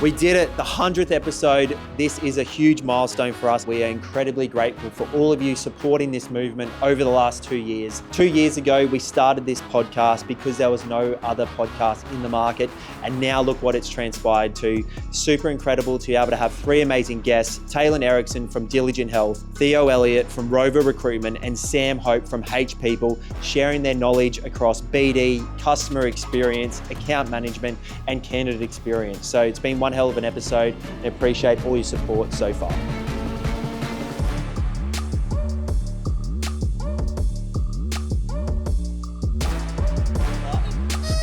We did it, the 100th episode. This is a huge milestone for us. We are incredibly grateful for all of you supporting this movement over the last 2 years. 2 years ago, we started this podcast because there was no other podcast in the market. And now look what it's transpired to. Super incredible to be able to have 3 amazing guests, Taylen Erickson from Diligent Health, Theo Elliott from Rover Recruitment, and Sam Hope from H People, sharing their knowledge across BD, customer experience, account management, and candidate experience. So it's been one hell of an episode. I appreciate all your support so far.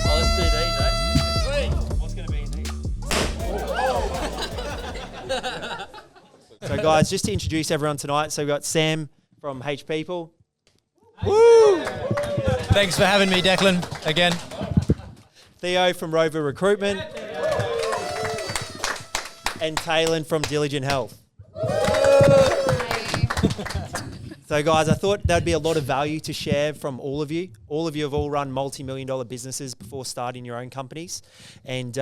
Let's do these, eh? Sweet. What's going to be in these? So guys, just to introduce everyone tonight, so we've got Sam from H People. Woo! Thanks for having me, Declan, again. Theo from Rover Recruitment. And Taylen from Diligent Health. So guys, I thought there'd be a lot of value to share from all of you. All of you have all run multi-million-dollar businesses before starting your own companies. And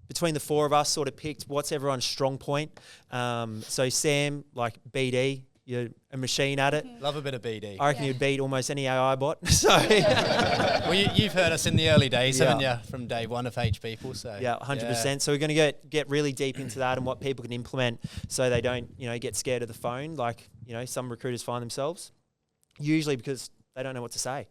between the 4 of us sort of picked what's everyone's strong point. So Sam, like BD, you're a machine at it. Love a bit of BD. I reckon you'd beat almost any AI bot. So well, you've heard us in the early days, haven't you? From day one of H People. So yeah, 100%. So we're going to get really deep into that and what people can implement so they don't, get scared of the phone like, some recruiters find themselves, usually because they don't know what to say.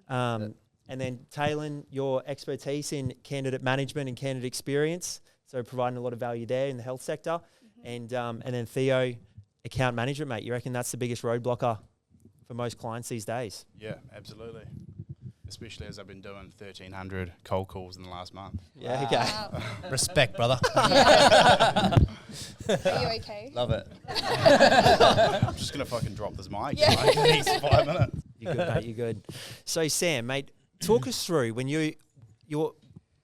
And then Taylen, your expertise in candidate management and candidate experience, so providing a lot of value there in the health sector. And then Theo, account management, mate. You reckon that's the biggest roadblocker for most clients these days? Yeah, absolutely. Especially as I've been doing 1,300 cold calls in the last month. Yeah, okay. Wow. Respect, brother. Are you okay? Love it. I'm just going to fucking drop this mic in like the next 5 minutes. You're good, mate. You're good. So, Sam, mate, talk us through when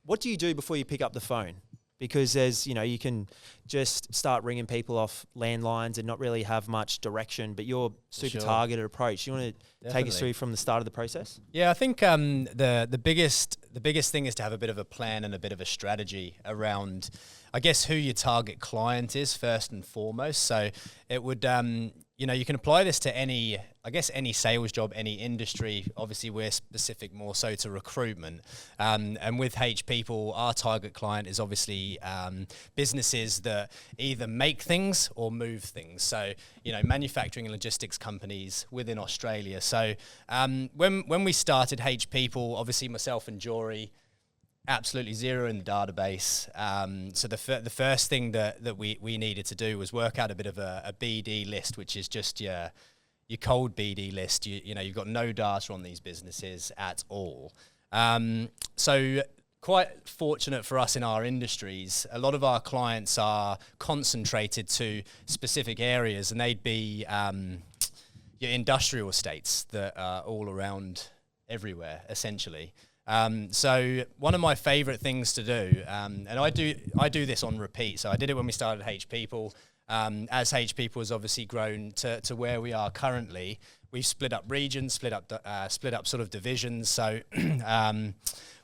what do you do before you pick up the phone? Because there's, you can just start ringing people off landlines and not really have much direction, but you're super targeted approach. You want to take us through from the start of the process? Yeah, I think the biggest thing is to have a bit of a plan and a bit of a strategy around, I guess, who your target client is first and foremost. So it would, you can apply this to any sales job, any industry. Obviously, we're specific more so to recruitment. And with H People, our target client is obviously businesses that either make things or move things. So, manufacturing and logistics companies within Australia. So when we started H People, obviously myself and Jory, absolutely zero in the database. So the first thing that we needed to do was work out a bit of a BD list, which is just your cold BD list. You've got no data on these businesses at all. So quite fortunate for us in our industries, a lot of our clients are concentrated to specific areas, and they'd be your industrial estates that are all around everywhere, essentially. So one of my favorite things to do, and I do this on repeat. So I did it when we started H People. As H People has obviously grown to where we are currently, we've split up regions, split up sort of divisions. So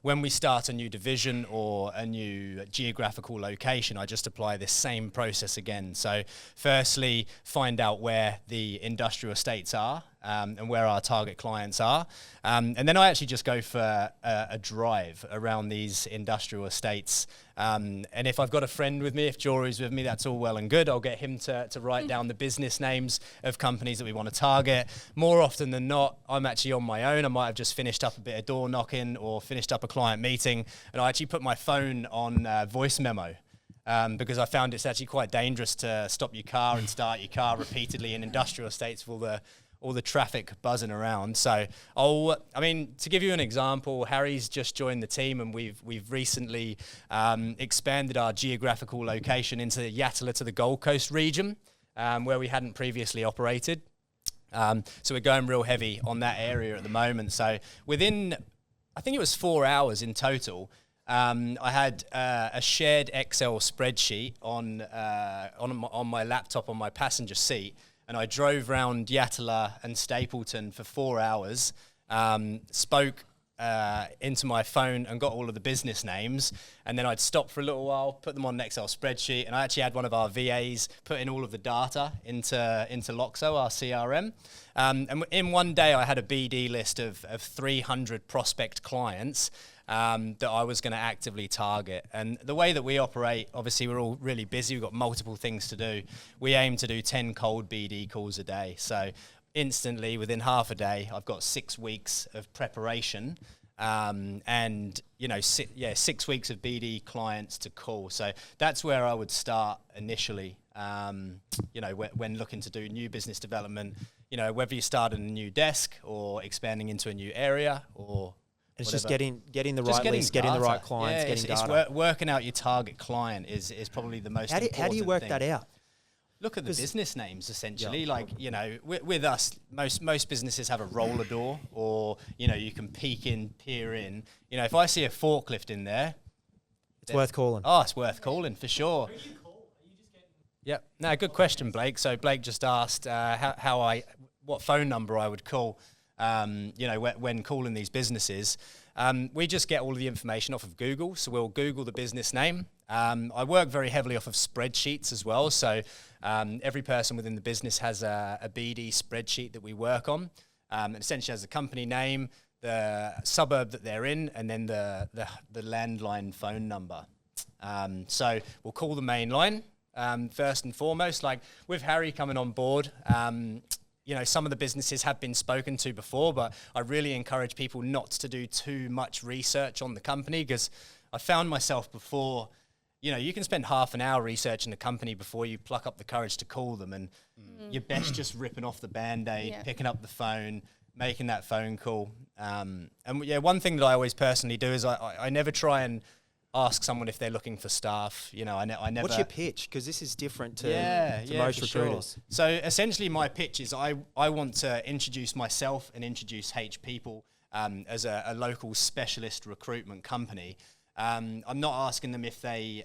when we start a new division or a new geographical location, I just apply this same process again. So firstly, find out where the industrial estates are and where our target clients are. And then I actually just go for a drive around these industrial estates. And if I've got a friend with me, if Jory's with me, that's all well and good. I'll get him to write down the business names of companies that we want to target. More often than not, I'm actually on my own. I might have just finished up a bit of door knocking or finished up a client meeting, and I actually put my phone on voice memo. Because I found it's actually quite dangerous to stop your car and start your car repeatedly in industrial estates with all the traffic buzzing around. So to give you an example, Harry's just joined the team, and we've recently expanded our geographical location into Yatala to the Gold Coast region, where we hadn't previously operated. So we're going real heavy on that area at the moment. So within, I think it was 4 hours in total, I had a shared Excel spreadsheet on my laptop on my passenger seat, and I drove around Yatala and Stapleton for 4 hours, spoke into my phone and got all of the business names, and then I'd stop for a little while, put them on an Excel spreadsheet, and I actually had one of our VAs put in all of the data into Loxo, our CRM. And in one day, I had a BD list of 300 prospect clients that I was going to actively target. And the way that we operate, obviously we're all really busy, we've got multiple things to do. We aim to do 10 cold BD calls a day. So instantly, within half a day, I've got 6 weeks of preparation, and 6 weeks of BD clients to call. So that's where I would start initially. When looking to do new business development, whether you start in a new desk or expanding into a new area or it's whatever. just getting the right list, getting the right clients, getting data. It's working out your target client is probably the most important thing. How do you work that out? Look at the business names, essentially. Yeah. With us, most businesses have a roller door, or, you can peek in, peer in. If I see a forklift in there, it's worth calling. Oh, it's worth calling, for sure. Who do you call? Are you just getting... Yep. No, good question, Blake. So Blake just asked what phone number I would call, when calling these businesses. We just get all of the information off of Google. So we'll Google the business name. I work very heavily off of spreadsheets as well. So every person within the business has a BD spreadsheet that we work on. It essentially has the company name, the suburb that they're in, and then the landline phone number. So we'll call the main line first and foremost. Like with Harry coming on board, some of the businesses have been spoken to before, but I really encourage people not to do too much research on the company, because I found myself before, you can spend half an hour researching a company before you pluck up the courage to call them, and you're best just ripping off the Band-Aid, picking up the phone, making that phone call. One thing that I always personally do is I never try and ask someone if they're looking for staff. I never. What's your pitch? Because this is different to most recruiters. Sure. So essentially, my pitch is I want to introduce myself and introduce H People as a local specialist recruitment company. I'm not asking them if they're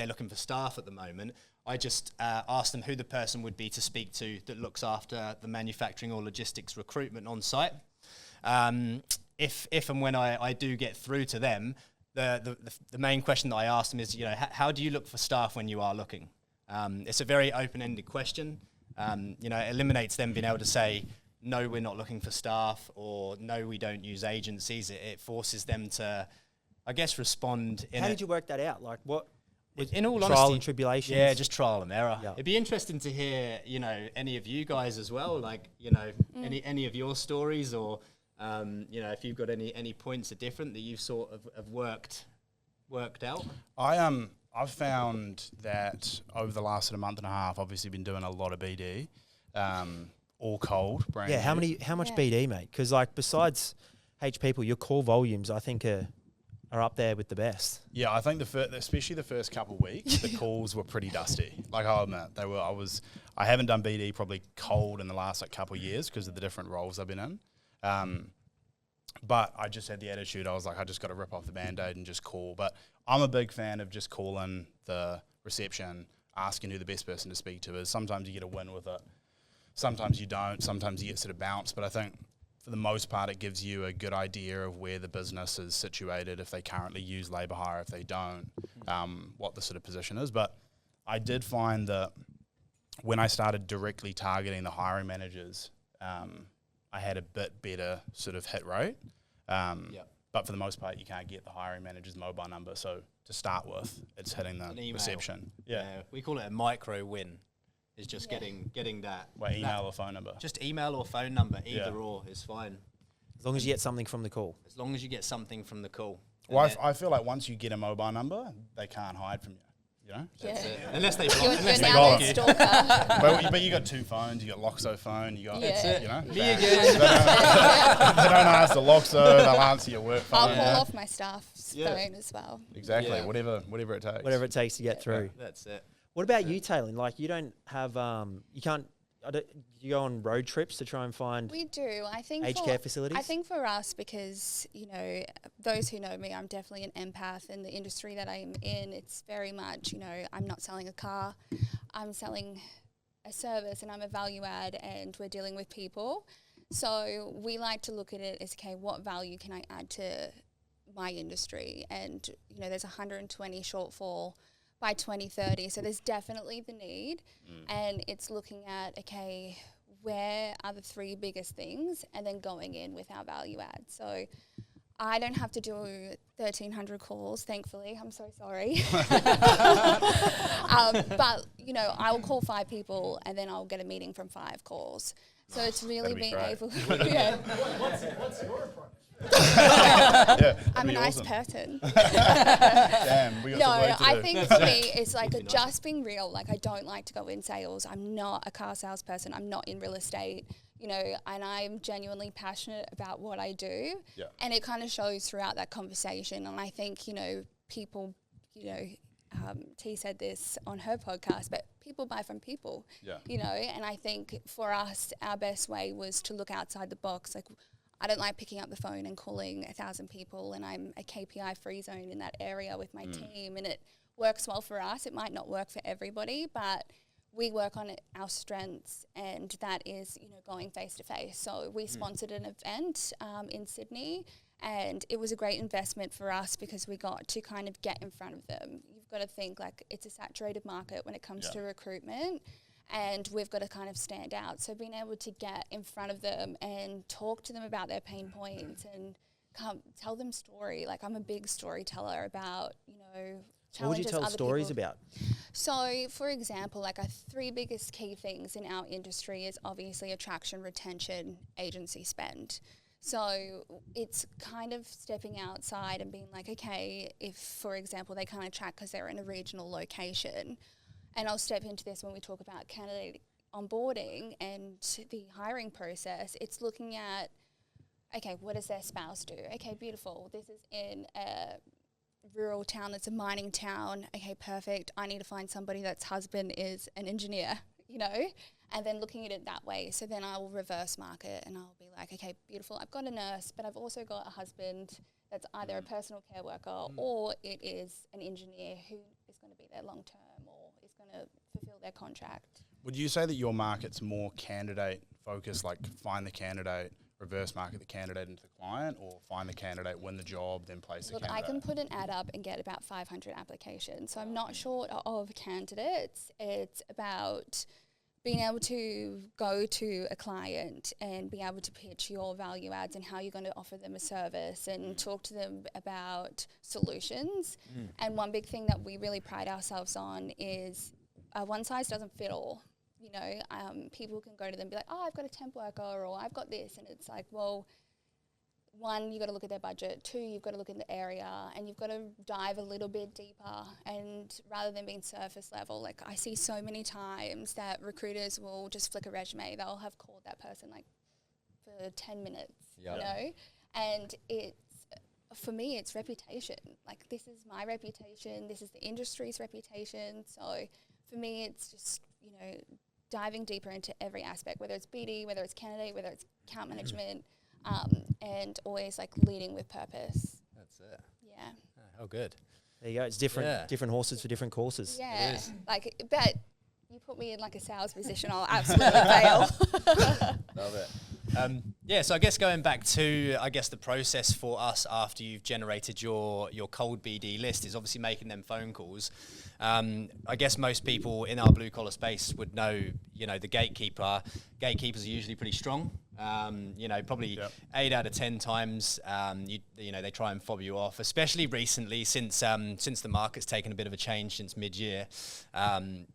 looking for staff at the moment. I just ask them who the person would be to speak to that looks after the manufacturing or logistics recruitment on site. If and when I do get through to them, the main question that I ask them is, how do you look for staff when you are looking? It's a very open-ended question. It eliminates them being able to say, no, we're not looking for staff, or no, we don't use agencies. It forces them to, I guess, respond. How did you work that out? Like what? In all honesty, trial and tribulations? Yeah, just trial and error. Yeah. It'd be interesting to hear, any of you guys as well, like, any of your stories, or, if you've got any points that are different that you've sort of have worked out. I've found that over the last month and a half, obviously been doing a lot of BD, all cold. Brand new. How much BD, mate? Because besides H People, your call volumes, I think, are up there with the best. Yeah, I think especially the first couple of weeks, the calls were pretty dusty. Like, I'll admit, they were. I haven't done BD probably cold in the last couple of years because of the different roles I've been in. But I just had the attitude. I was like, I just got to rip off the Band-Aid and just call. But I'm a big fan of just calling the reception, asking who the best person to speak to is. Sometimes you get a win with it. Sometimes you don't. Sometimes you get sort of bounced. But I think for the most part, it gives you a good idea of where the business is situated, if they currently use labour hire, if they don't, what the sort of position is. But I did find that when I started directly targeting the hiring managers, I had a bit better sort of hit rate. But for the most part, you can't get the hiring manager's mobile number. So to start with, it's hitting the reception. Yeah, we call it a micro win. Is just getting that. Well, email or phone number. Just email or phone number, either or is fine. As long as you get something from the call. As long as you get something from the call. Well, I feel like once you get a mobile number, they can't hide from you. That's it. Unless they block You're unless they now block their you. stalker. but you got 2 phones. You got Loxo phone. You got That's it. Me again. They don't answer Loxo. They'll answer your work phone. I'll call off my staff's phone as well. Exactly. Yeah. Whatever it takes. Whatever it takes to get through. That's it. What about you, Taylen? Like, you don't have, you go on road trips to try and find We do. I think aged care facilities? I think for us, because, those who know me, I'm definitely an empath in the industry that I'm in. It's very much, I'm not selling a car. I'm selling a service and I'm a value add and we're dealing with people. So we like to look at it as, okay, what value can I add to my industry? And, you know, there's 120 shortfall by 2030. So there's definitely the need. And it's looking at, okay, where are the 3 biggest things, and then going in with our value add. So I don't have to do 1,300 calls, thankfully. I'm so sorry. But, you know, I'll call 5 people and then I'll get a meeting from 5 calls. So it's really being able to... Yeah. What's your approach? I'm a nice person. Damn, we got No, some work to I do. think for me, it's like just being real. Like, I don't like to go in sales. I'm not a car salesperson. I'm not in real estate, you know, and I'm genuinely passionate about what I do. Yeah. And it kind of shows throughout that conversation. And I think, you know, people, you know, T said this on her podcast, but people buy from people, you know, and I think for us, our best way was to look outside the box. Like, I don't like picking up the phone and calling 1,000 people, and I'm a KPI free zone in that area with my team, and it works well for us. It might not work for everybody, but we work on our strengths, and that is, you know, going face to face. So we sponsored an event in Sydney, and it was a great investment for us because we got to kind of get in front of them. You've got to think like it's a saturated market when it comes to recruitment, and we've got to kind of stand out. So being able to get in front of them and talk to them about their pain points and tell them story. Like, I'm a big storyteller about, you know, So what would you tell stories about? So, for example, like our 3 biggest key things in our industry is obviously attraction, retention, agency spend. So it's kind of stepping outside and being like, okay, if, for example, they can't attract because they're in a regional location, and I'll step into this when we talk about candidate onboarding and the hiring process, it's looking at, okay, what does their spouse do? Okay, beautiful. This is in a rural town that's a mining town. Okay, perfect. I need to find somebody that's husband is an engineer, you know, and then looking at it that way. So then I will reverse market and I'll be like, okay, beautiful. I've got a nurse, but I've also got a husband that's either a personal care worker or it is an engineer who is going to be there long term or is going to fulfill their contract. Would you say that your market's more candidate focused, like find the candidate, reverse market the candidate into the client, or find the candidate, win the job, then place the Look, candidate? I can put an ad up and get about 500 applications. So I'm not short of candidates. It's about being able to go to a client and be able to pitch your value adds and how you're going to offer them a service and talk to them about solutions. And one big thing that we really pride ourselves on is one size doesn't fit all. You know, people can go to them and be like, oh, I've got a temp worker or I've got this. And it's like, well, 1, you've got to look at their budget. 2, you've got to look in the area and you've got to dive a little bit deeper. And rather than being surface level, like I see so many times that recruiters will just flick a resume. They'll have called that person like for 10 minutes, you know? And it's, for me, it's reputation. Like, this is my reputation. This is the industry's reputation. So for me, it's just, you know, diving deeper into every aspect, whether it's BD, whether it's candidate, whether it's account management, and always like leading with purpose. That's it. Yeah. Oh, good. There you go. It's different horses for different courses. Yeah. Like, but you put me in like a sales position, I'll absolutely fail. Love it. So I guess going back to, the process for us after you've generated your cold BD list is obviously making them phone calls. I guess most people in our blue collar space would know, you know, the gatekeeper. Gatekeepers are usually pretty strong. You know, probably 8 out of 10 times, you know, they try and fob you off, especially recently since the market's taken a bit of a change since mid-year.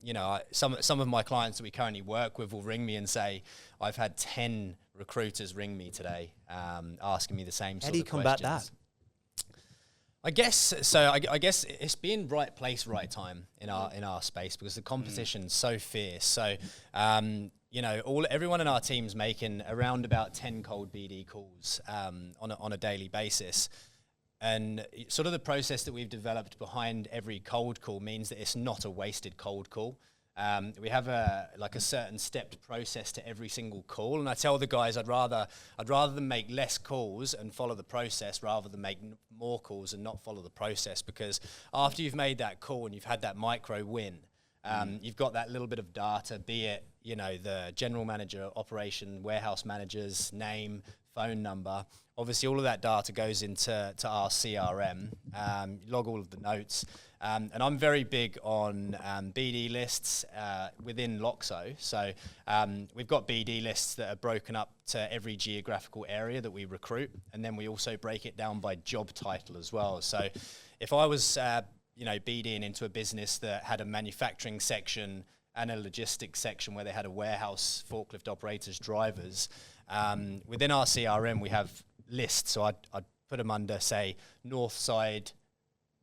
You know, some of my clients that we currently work with will ring me and say, I've had 10 recruiters ring me today, asking me the same sort of questions. How do you combat that? I guess so. I guess it's being right place, right time in our space because the competition's so fierce. So, you know, everyone in our team's making around about 10 cold BD calls on a daily basis. And sort of the process that we've developed behind every cold call means that it's not a wasted cold call. We have a certain stepped process to every single call, and I tell the guys I'd rather them make less calls and follow the process rather than make more calls and not follow the process, because after you've made that call and you've had that micro win, You've got that little bit of data, be it, you know, the general manager, operation, warehouse manager's name, phone number. Obviously, all of that data goes into our CRM, log all of the notes. And I'm very big on BD lists within Loxo. So we've got BD lists that are broken up to every geographical area that we recruit. And then we also break it down by job title as well. So if I was, you know, BDing into a business that had a manufacturing section and a logistics section where they had a warehouse, forklift operators, drivers, within our CRM, we have lists. So I'd put them under, say, North Side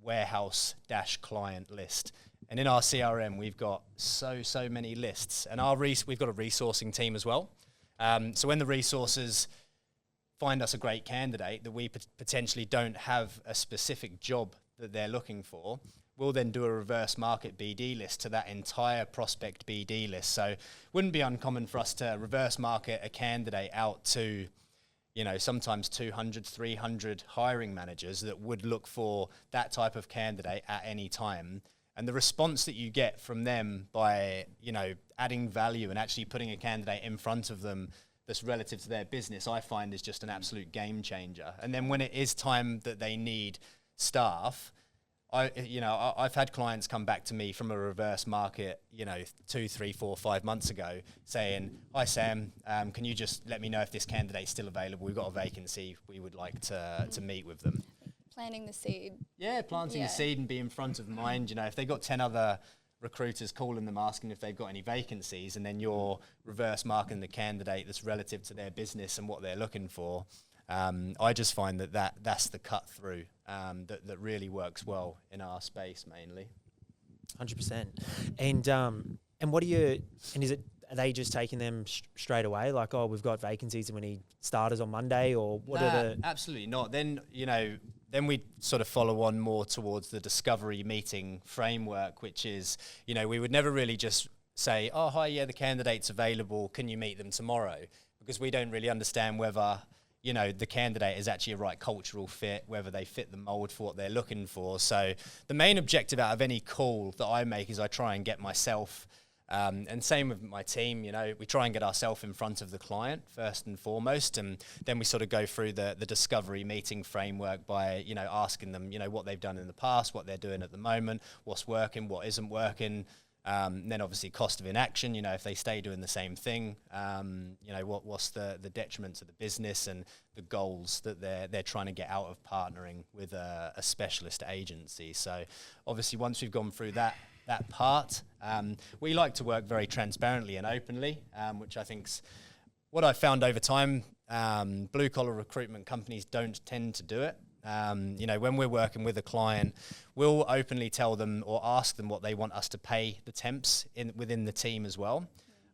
warehouse dash client list. And in our CRM, we've got so many lists. And we've got a resourcing team as well. So when the resources find us a great candidate that we potentially don't have a specific job that they're looking for, we'll then do a reverse market BD list to that entire prospect BD list. So it wouldn't be uncommon for us to reverse market a candidate out to, you know, sometimes 200, 300 hiring managers that would look for that type of candidate at any time. And the response that you get from them by, you know, adding value and actually putting a candidate in front of them that's relative to their business, I find is just an absolute game changer. And then when it is time that they need staff, I've had clients come back to me from a reverse market, you know, 2, 3, 4, 5 months ago saying, "Hi Sam, can you just let me know if this candidate's still available? We've got a vacancy. We would like to meet with them." Planting the seed. Yeah, planting the seed and be in front of mind. You know, if they've got 10 other recruiters calling them asking if they've got any vacancies, and then you're reverse marketing the candidate that's relative to their business and what they're looking for, I just find that's the cut through that really works well in our space mainly. 100%. And what are you? And are they just taking them straight away? Like, oh, we've got vacancies and we need starters on Monday, or what are the? Absolutely not. Then then we sort of follow on more towards the discovery meeting framework, which is, you know, we would never really just say, "Oh, hi, yeah, the candidate's available. Can you meet them tomorrow?" Because we don't really understand whether, you know, the candidate is actually a right cultural fit, whether they fit the mold for what they're looking for. So the main objective out of any call that I make is I try and get myself, and same with my team, you know, we try and get ourselves in front of the client first and foremost, and then we sort of go through the discovery meeting framework by, you know, asking them, you know, what they've done in the past, what they're doing at the moment, what's working, what isn't working. Then obviously cost of inaction, you know, if they stay doing the same thing, you know, what's the detriment to the business and the goals that they're trying to get out of partnering with a specialist agency. So obviously once we've gone through that part, we like to work very transparently and openly, which I think's what I've found over time. Blue collar recruitment companies don't tend to do it. You know, when we're working with a client, we'll openly tell them or ask them what they want us to pay the temps within the team as well.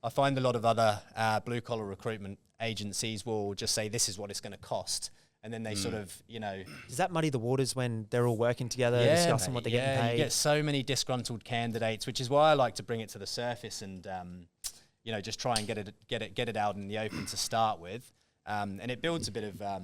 I find a lot of other blue collar recruitment agencies will just say, "This is what it's going to cost." And then they sort of, you know... Does that muddy the waters when they're all working together, discussing what they're getting paid? You get so many disgruntled candidates, which is why I like to bring it to the surface and, you know, just try and get it out in the open to start with. And it builds a bit of,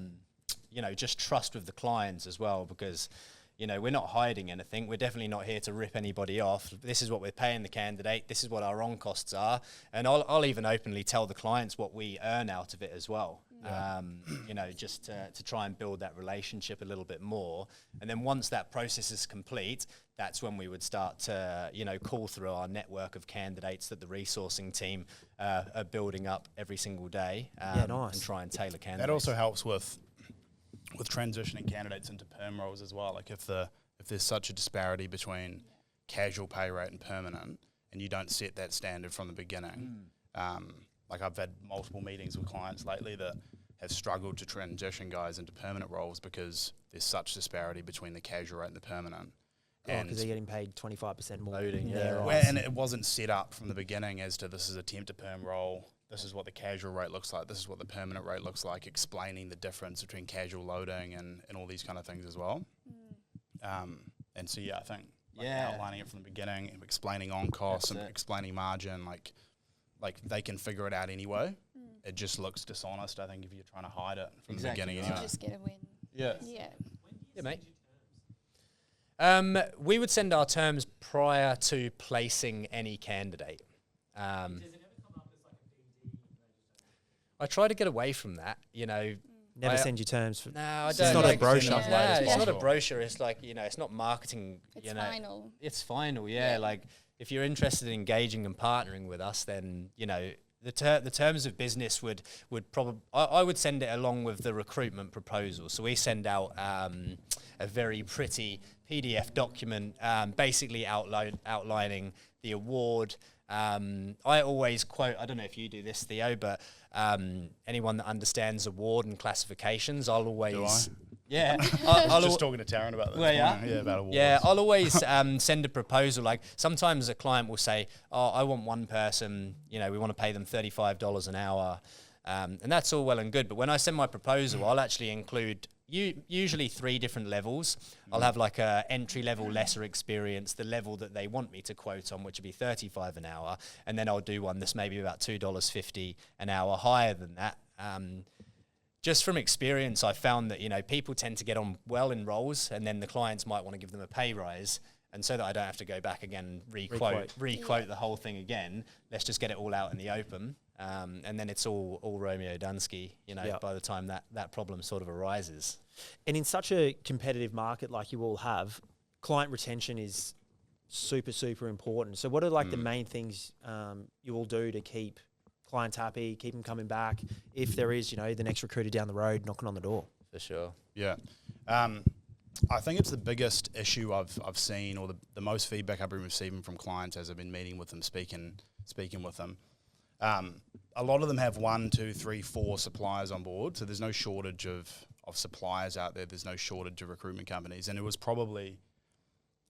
you know, just trust with the clients as well, because, you know, we're not hiding anything. We're definitely not here to rip anybody off. This is what we're paying the candidate. This is what our on costs are. And I'll even openly tell the clients what we earn out of it as well. You know, just to try and build that relationship a little bit more. And then once that process is complete, that's when we would start to, you know, call through our network of candidates that the resourcing team are building up every single day. Nice. And try and tailor candidates. That also helps with transitioning candidates into perm roles as well. Like if there's such a disparity between casual pay rate and permanent, and you don't set that standard from the beginning. Like I've had multiple meetings with clients lately that have struggled to transition guys into permanent roles because there's such disparity between the casual rate and the permanent. Because they're getting paid 25% more. Loading, And it wasn't set up from the beginning as to this is a temp to perm role, this is what the casual rate looks like, this is what the permanent rate looks like, explaining the difference between casual loading and all these kind of things as well. And so, I think outlining it from the beginning, explaining on costs and explaining margin, like they can figure it out anyway. It just looks dishonest, I think, if you're trying to hide it from the beginning anyway. Just get a win. Yeah. Yeah. Yeah, mate. We would send our terms prior to placing any candidate. I try to get away from that, Never send your terms. No, I don't. It's not a brochure. It's not a brochure. It's like, it's not marketing. It's final. It's final, yeah. Like, if you're interested in engaging and partnering with us, then, the terms of business would probably, I would send it along with the recruitment proposal. So we send out a very pretty PDF document, basically outlining the award. I always quote, I don't know if you do this, Theo, but anyone that understands award and classifications, I'll always... Do I? Yeah. I was just talking to Taryn about this. Well, yeah? Yeah, about awards. Yeah, I'll always send a proposal. Like, sometimes a client will say, oh, I want one person, we want to pay them $35 an hour. And that's all well and good. But when I send my proposal, I'll actually include usually 3 different levels. I'll have like a entry level, lesser experience, the level that they want me to quote on, which would be $35 an hour. And then I'll do one that's maybe about $2.50 an hour higher than that. Just from experience, I found that, people tend to get on well in roles, and then the clients might want to give them a pay rise. And so that I don't have to go back again and requote the whole thing again, let's just get it all out in the open. And then it's all Romeo Dunsky, by the time that problem sort of arises. And in such a competitive market like you all have, client retention is super, super important. So what are the main things you all do to keep clients happy, keep them coming back, if there is, the next recruiter down the road knocking on the door? For sure. Yeah. I think it's the biggest issue I've seen, or the most feedback I've been receiving from clients as I've been meeting with them, speaking with them. A lot of them have 1, 2, 3, 4 suppliers on board, so there's no shortage of suppliers out there. There's no shortage of recruitment companies, and it was probably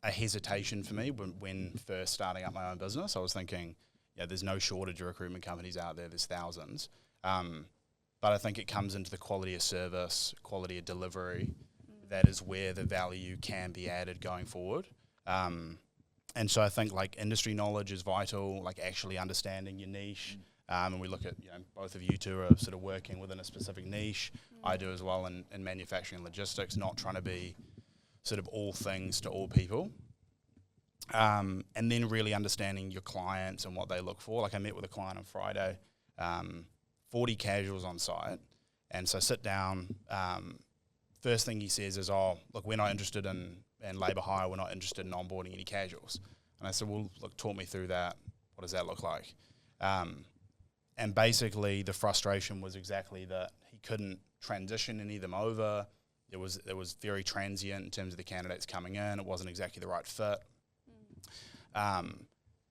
a hesitation for me when first starting up my own business. I was thinking, there's no shortage of recruitment companies out there. There's thousands. But I think it comes into the quality of service, quality of delivery. That is where the value can be added going forward. And so I think industry knowledge is vital, actually understanding your niche. And we look at, both of you two are sort of working within a specific niche. I do as well in manufacturing and logistics, not trying to be sort of all things to all people. And then really understanding your clients and what they look for. I met with a client on Friday, 40 casuals on site. And so sit down, first thing he says is, oh, look, we're not interested in labour hire, we're not interested in onboarding any casuals. And I said, well, look, talk me through that. What does that look like? And basically the frustration was exactly that he couldn't transition any of them over. It was very transient in terms of the candidates coming in. It wasn't exactly the right fit.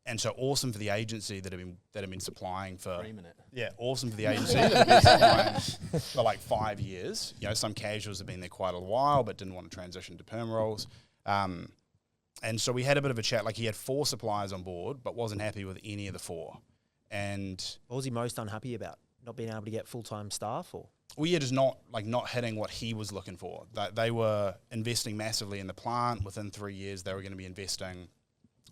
And so awesome for the agency that have been supplying for 3 minutes. Yeah, awesome for the agency that have been supplying for 5 years. Some casuals have been there quite a while but didn't want to transition to perm roles. And so we had a bit of a chat. He had 4 suppliers on board but wasn't happy with any of the 4. And what was he most unhappy about? Not being able to get full-time staff, or? Well, yeah, just not hitting what he was looking for. They were investing massively in the plant. Within 3 years, they were going to be investing.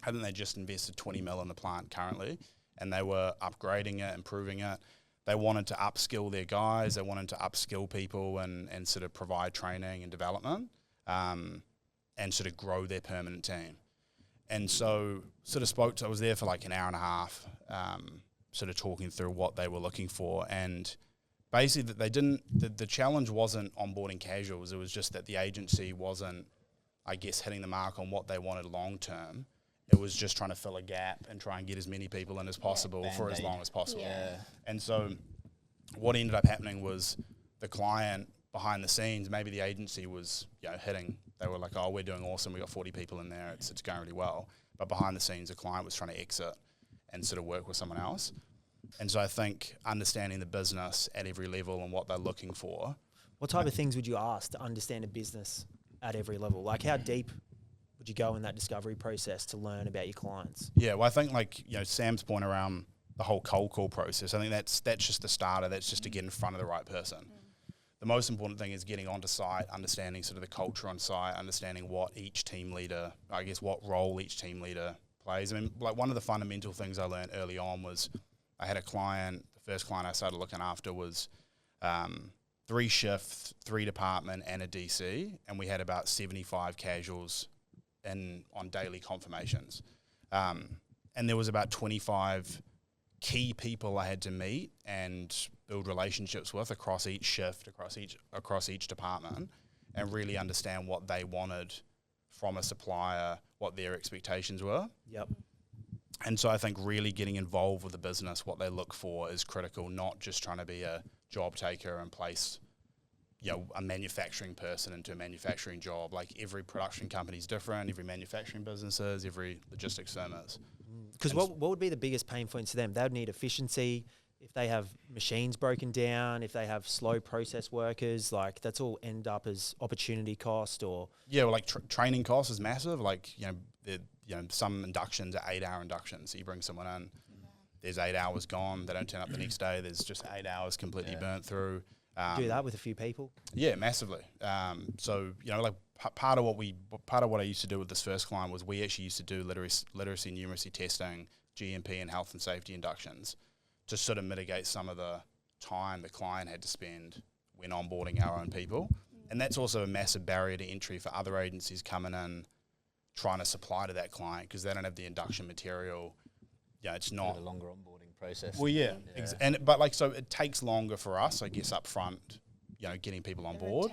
I think they just invested 20 mil in the plant currently, and they were upgrading it, improving it. They wanted to upskill their guys. They wanted to upskill people and sort of provide training and development, and sort of grow their permanent team. And so sort of I was there for an hour and a half, sort of talking through what they were looking for. And basically the challenge wasn't onboarding casuals. It was just that the agency wasn't, I guess, hitting the mark on what they wanted long term. It was just trying to fill a gap and try and get as many people in as possible for as long as possible. Yeah. And so what ended up happening was the client behind the scenes, maybe the agency was hitting. They were like, oh, we're doing awesome. We got 40 people in there. It's going really well. But behind the scenes, the client was trying to exit and sort of work with someone else. And so I think understanding the business at every level and what they're looking for. What type of things would you ask to understand a business at every level? How deep would you go in that discovery process to learn about your clients? Yeah, well, I think Sam's point around the whole cold call process, I think that's just the starter. That's just to get in front of the right person. The most important thing is getting onto site, understanding sort of the culture on site, understanding what each team leader, what role each team leader plays. I mean, one of the fundamental things I learned early on was I had a client, the first client I started looking after was 3 shifts, 3 department and a DC, and we had about 75 casuals on daily confirmations. And there was about 25 key people I had to meet and build relationships with across each shift, across each department, and really understand what they wanted from a supplier, what their expectations were. Yep. And so I think really getting involved with the business, what they look for is critical, not just trying to be a job taker and place, a manufacturing person into a manufacturing job. Like every production company is different, every manufacturing business is, every logistics firm is. Because what would be the biggest pain points to them? They would need efficiency. If they have machines broken down, if they have slow process workers, like that's all end up as opportunity cost or... Yeah, well, like training cost is massive. Like, some inductions are 8-hour inductions. So you bring someone in, there's 8 hours gone. They don't turn up the next day. There's just 8 hours completely burnt through. Do that with a few people? Yeah, massively. So, part of what I used to do with this first client was we actually used to do literacy and numeracy testing, GMP and health and safety inductions to sort of mitigate some of the time the client had to spend when onboarding our own people. And that's also a massive barrier to entry for other agencies coming in trying to supply to that client because they don't have the induction material. Yeah, it's not a longer onboarding process. Well, yeah. So it takes longer for us, I guess, up front, getting people on board.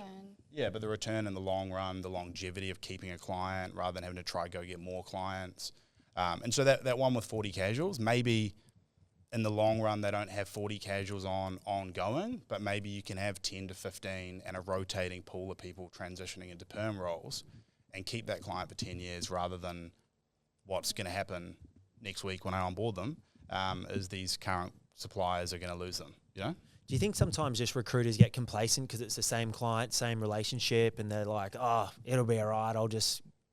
Yeah, but the return in the long run, the longevity of keeping a client rather than having to try go get more clients. And so that one with 40 casuals, maybe in the long run they don't have 40 casuals ongoing, but maybe you can have 10 to 15 and a rotating pool of people transitioning into perm roles and keep that client for 10 years rather than what's going to happen next week when I onboard them, is these current suppliers are going to lose them, Do you think sometimes just recruiters get complacent because it's the same client, same relationship, and they're like, it'll be all right,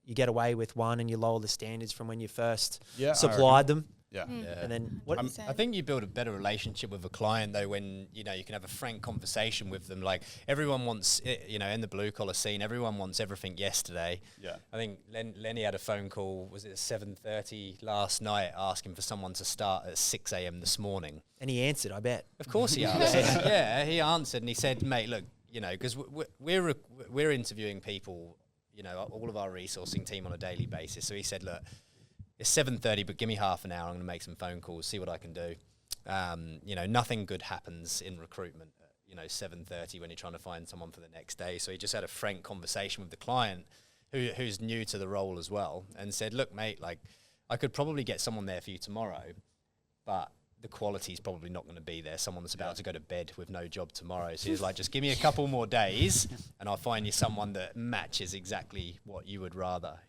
you get away with one and you lower the standards from when you first supplied them? Yeah. And then I think you build a better relationship with a client though when you can have a frank conversation with them. Like everyone wants, in the blue collar scene, everyone wants everything yesterday. Yeah. I think Lenny had a phone call. Was it 7:30 last night, asking for someone to start at 6 a.m. this morning? And he answered, I bet. Of course he answered. Yeah, he answered and he said, "Mate, look, because we're interviewing people, all of our resourcing team on a daily basis." So he said, "Look, it's 7:30, but give me half an hour. I'm going to make some phone calls, see what I can do." Nothing good happens in recruitment at, 7:30 when you're trying to find someone for the next day. So he just had a frank conversation with the client who's new to the role as well and said, "Look, mate, like I could probably get someone there for you tomorrow, but the quality is probably not going to be there. Someone that's about to go to bed with no job tomorrow." So he's like, "Just give me a couple more days and I'll find you someone that matches exactly what you would rather,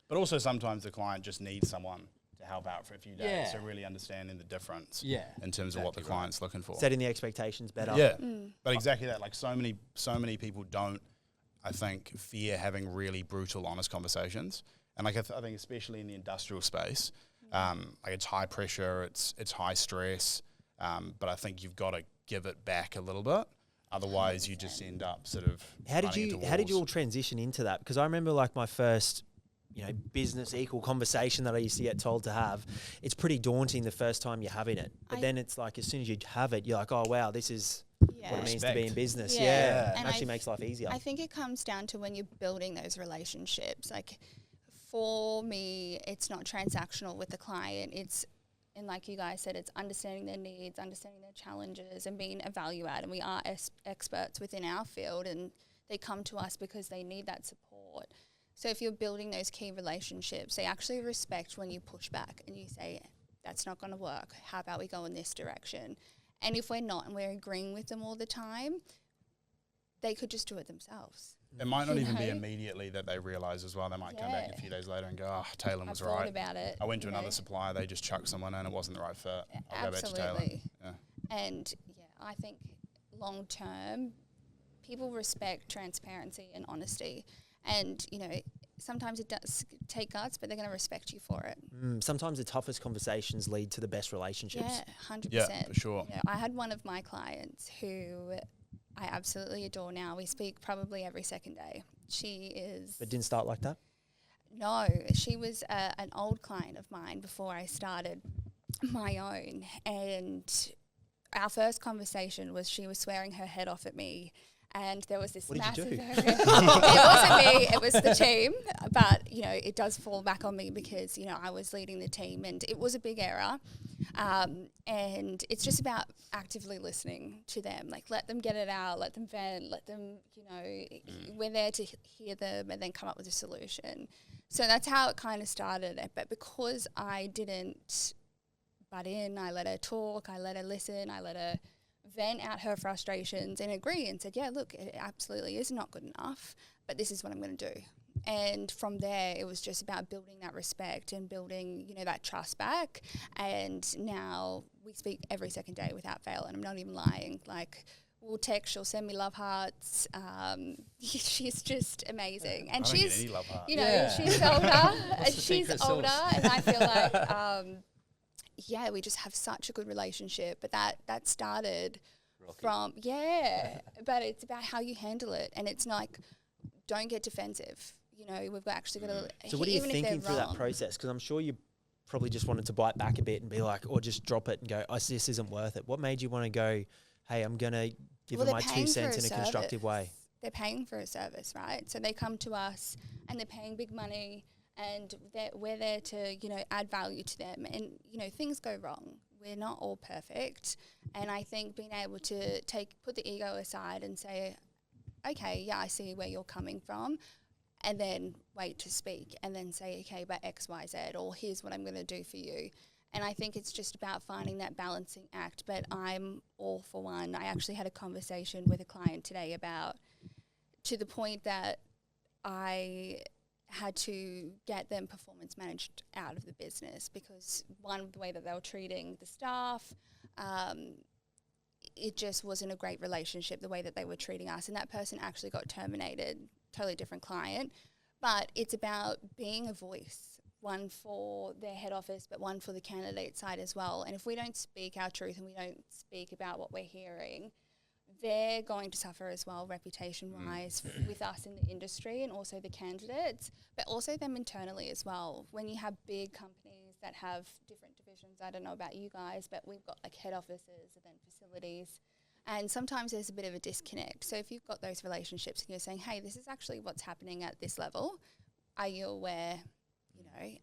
But also sometimes the client just needs someone to help out for a few days. So really understanding the difference in terms of what the client's looking for. Setting the expectations better. Yeah, but exactly that. Like so many people don't, I think, fear having really brutal, honest conversations. And like I think especially in the industrial space, like it's high pressure, it's high stress, but I think you've got to give it back a little bit. Otherwise, you just end up sort of. How did you all transition into that? Because I remember like my first, business equal conversation that I used to get told to have. It's pretty daunting the first time you're having it, but then it's like as soon as you have it, you're like, oh wow, this is what it means to be in business. Yeah. It actually makes life easier. I think it comes down to when you're building those relationships. Like for me, it's not transactional with the client. And like you guys said, it's understanding their needs, understanding their challenges, and being a value add. And we are experts within our field, and they come to us because they need that support. So if you're building those key relationships, they actually respect when you push back and you say, that's not going to work. How about we go in this direction? And if we're not and we're agreeing with them all the time, they could just do it themselves. It might not even be immediately that they realise as well. They might come back a few days later and go, "Oh, Taylen was right. About it. I went to another supplier. They just chucked someone in. It wasn't the right fit. I'll go back to Taylen." Yeah. And I think long term, people respect transparency and honesty. And, sometimes it does take guts, but they're going to respect you for it. Sometimes the toughest conversations lead to the best relationships. Yeah, 100%. Yeah, for sure. I had one of my clients who I absolutely adore now. We speak probably every second day. She is... But didn't start like that? No, she was an old client of mine before I started my own. And our first conversation was she was swearing her head off at me and there was this What did you massive do? it wasn't me, it was the team, but it does fall back on me because I was leading the team and it was a big error, and it's just about actively listening to them, like let them get it out, let them vent, let them we're there to hear them and then come up with a solution. So that's how it kind of started. But because I didn't butt in, I let her talk, I let her listen, I let her vent out her frustrations and agree and said, yeah, look, it absolutely is not good enough, but this is what I'm going to do. And from there, it was just about building that respect and building, that trust back. And now we speak every second day without fail, and I'm not even lying. Like, we'll text, she'll send me love hearts. She's just amazing. And I don't get any love hearts. she's older. She's older, and I feel like, we just have such a good relationship. But that started from, but it's about how you handle it. And it's like, don't get defensive. We've actually got to. So what are you thinking through that process? Because I'm sure you probably just wanted to bite back a bit and be like, or just drop it and go, this isn't worth it. What made you want to go, hey, I'm going to give them my 2 cents in a constructive way? They're paying for a service, right? So they come to us and they're paying big money, and we're there to, add value to them. And, things go wrong. We're not all perfect. And I think being able to put the ego aside and say, okay, yeah, I see where you're coming from, and then wait to speak and then say, okay, but X, Y, Z, or here's what I'm going to do for you. And I think it's just about finding that balancing act. But I'm all for one. I actually had a conversation with a client today about, to the point that I had to get them performance managed out of the business because, one, the way that they were treating the staff, it just wasn't a great relationship, the way that they were treating us. And that person actually got terminated, totally different client. But it's about being a voice, one for their head office, but one for the candidate side as well. And if we don't speak our truth and we don't speak about what we're hearing, they're going to suffer as well, reputation-wise, with us in the industry and also the candidates, but also them internally as well. When you have big companies that have different divisions, I don't know about you guys, but we've got like head offices and then facilities, and sometimes there's a bit of a disconnect. So if you've got those relationships and you're saying, hey, this is actually what's happening at this level, are you aware?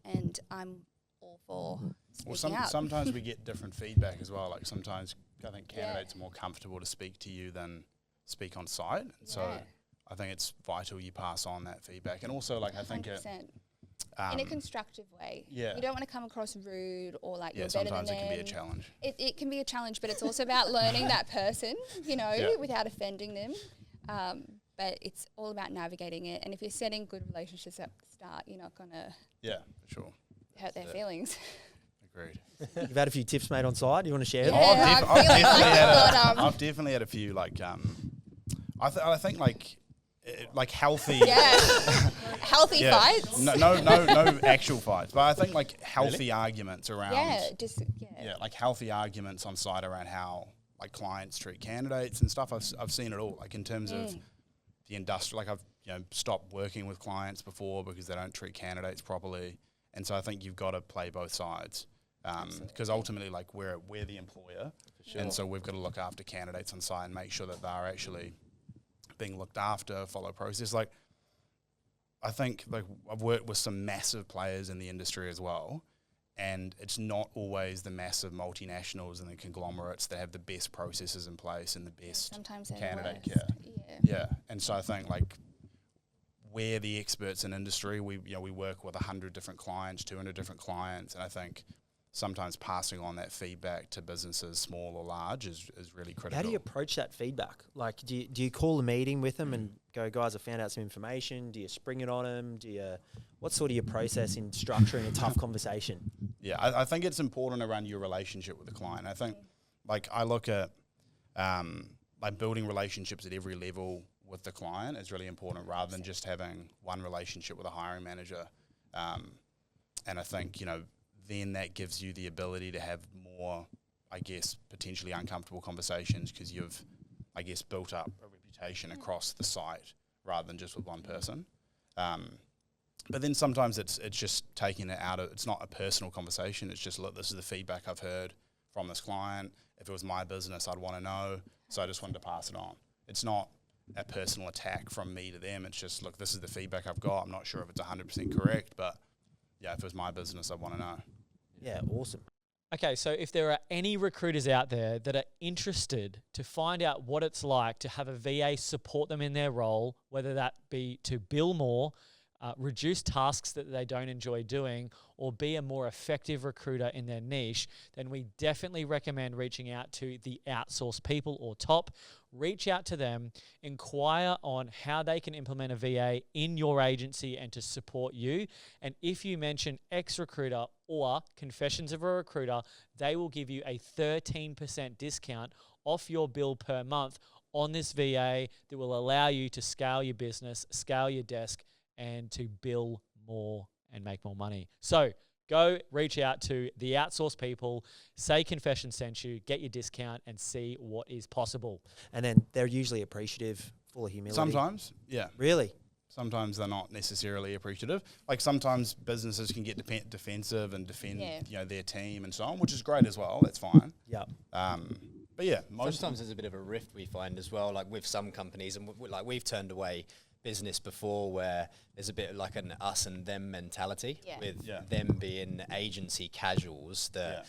And I'm all for speaking out. Sometimes we get different feedback as well. Like sometimes I think candidates are more comfortable to speak to you than speak on site. And so I think it's vital you pass on that feedback. And also, like, I think in a constructive way. Yeah. You don't want to come across rude or like you're better than them. Sometimes it can be a challenge. It can be a challenge, but it's also about learning that person, without offending them. But it's all about navigating it. And if you're setting good relationships at the start, you're not going to for sure. hurt their feelings. Agreed. You've had a few tips made on site. You want to share them? I've definitely had a few, like, I think like healthy. Healthy fights. No actual fights, but I think like healthy arguments around. Like healthy arguments on site around how like clients treat candidates and stuff. I've seen it all, like in terms of the industry. Like I've stopped working with clients before because they don't treat candidates properly, and so I think you've got to play both sides. Because ultimately, like we're the employer, and so we've got to look after candidates on site and make sure that they're actually being looked after, follow process. Like I think like I've worked with some massive players in the industry as well, and it's not always the massive multinationals and the conglomerates that have the best processes in place and the best candidate care. Yeah, and so I think like we're the experts in industry. We work with 100 different clients, 200 different clients, and I think sometimes passing on that feedback to businesses, small or large, is really critical. How do you approach that feedback? Like, do you call a meeting with them and go, guys, I found out some information? Do you spring it on them? What's sort of your process in structuring a tough conversation? Yeah, I think it's important around your relationship with the client. I think, like, I look at like building relationships at every level with the client is really important rather than just having one relationship with a hiring manager. And I think, then that gives you the ability to have more, I guess, potentially uncomfortable conversations because you've, I guess, built up a reputation across the site rather than just with one person. But then sometimes it's just taking it out of, it's not a personal conversation. It's just, look, this is the feedback I've heard from this client. If it was my business, I'd want to know. So I just wanted to pass it on. It's not a personal attack from me to them. It's just, look, this is the feedback I've got. I'm not sure if it's 100% correct, but yeah, if it was my business, I'd want to know. Yeah, awesome. Okay, so if there are any recruiters out there that are interested to find out what it's like to have a VA support them in their role, whether that be to bill more, reduce tasks that they don't enjoy doing, or be a more effective recruiter in their niche, then we definitely recommend reaching out to the Outsource People or TOP. Reach out to them, inquire on how they can implement a VA in your agency and to support you. And if you mention ex-recruiter or Confessions of a Recruiter, they will give you a 13% discount off your bill per month on this VA that will allow you to scale your business, scale your desk, and to bill more and make more money. So go reach out to the Outsource People, say Confession sent you, get your discount, and see what is possible. And then they're usually appreciative, full of humility. Sometimes, yeah. Really? Sometimes they're not necessarily appreciative. Like sometimes businesses can get defensive and defend their team and so on, which is great as well. That's fine. Yeah. But yeah, Sometimes there's a bit of a rift we find as well, like with some companies, and we've turned away business before where there's a bit like an us and them mentality with them being agency casuals that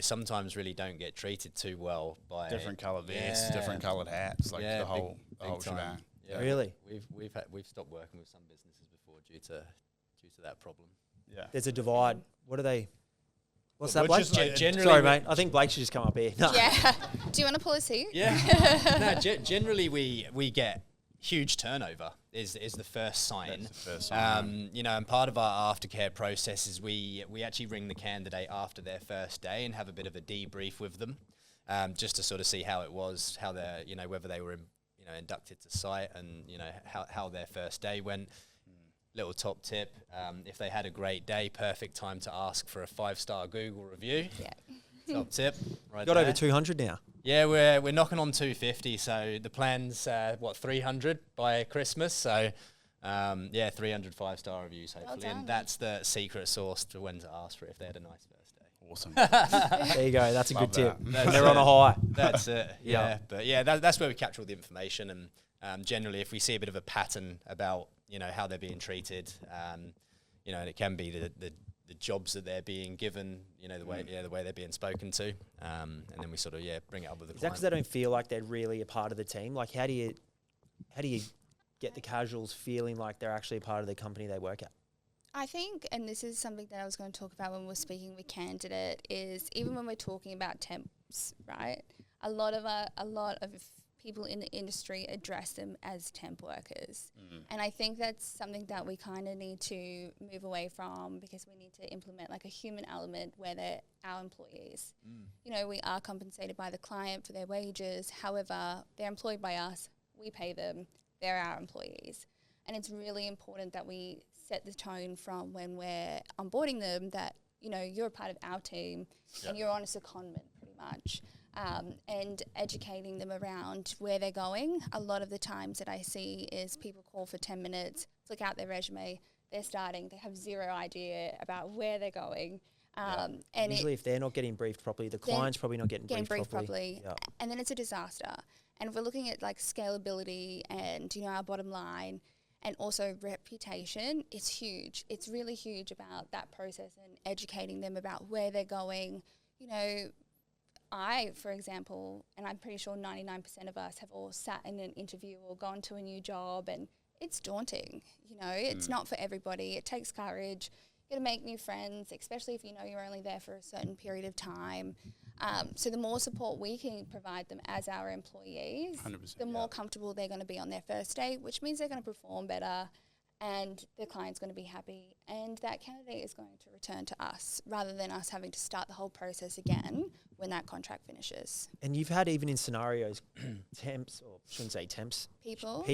sometimes really don't get treated too well by different coloured vests, different coloured hats, like the whole shebang. Yeah, really? We've stopped working with some businesses before due to that problem. Yeah, there's a divide. What are they? What's that, Which Blake? is, Generally, sorry, mate. I think Blake should just come up here. No. Yeah. Do you want to pull a seat? Yeah. Generally we get huge turnover is the first sign. That's the first sign. And part of our aftercare process is we actually ring the candidate after their first day and have a bit of a debrief with them, just to sort of see how it was, how they're, whether they were, inducted to site and, how their first day went. Little top tip, if they had a great day, perfect time to ask for a 5-star Google review. Yeah. Top tip. Right Got there. over 200 now. Yeah, we're knocking on 250, so the plan's 300 by Christmas. So 300 5-star reviews hopefully, Well done. and that's the secret sauce to when to ask for it if they had a nice first day. Awesome. There you go. That's a good tip. That's They're on a high. That's it. Yeah. Yeah, but yeah, that's where we capture all the information, and generally, if we see a bit of a pattern about how they're being treated, and it can be the jobs that they're being given, the way they're being spoken to, and then we sort of bring it up with the Is that because client. they don't feel like they're really a part of the team? Like, how do you get the casuals feeling like they're actually a part of the company they work at? I think, and this is something that I was going to talk about when we're speaking with candidate, is even when we're talking about temps, right? A lot of people in the industry address them as temp workers. And I think that's something that we kind of need to move away from, because we need to implement like a human element where they're our employees. We are compensated by the client for their wages. However, they're employed by us. We pay them. They're our employees. And it's really important that we set the tone from when we're onboarding them that, you're a part of our team and you're on a secondment pretty much. And educating them around where they're going. A lot of the times that I see is people call for 10 minutes, flick out their resume, they're starting, they have zero idea about where they're going. And Usually if they're not getting briefed properly, the client's probably not getting briefed properly. Yeah. And then it's a disaster. And if we're looking at like scalability and, our bottom line and also reputation, it's huge. It's really huge about that process and educating them about where they're going. I, for example, and I'm pretty sure 99% of us have all sat in an interview or gone to a new job, and it's daunting. It's not for everybody. It takes courage. You got to make new friends, especially if you're only there for a certain period of time. So the more support we can provide them as our employees, 100%, the more comfortable they're going to be on their first day, which means they're going to perform better, and the client's going to be happy, and that candidate is going to return to us rather than us having to start the whole process again when that contract finishes. And you've had, even in scenarios, temps, or shouldn't say temps, people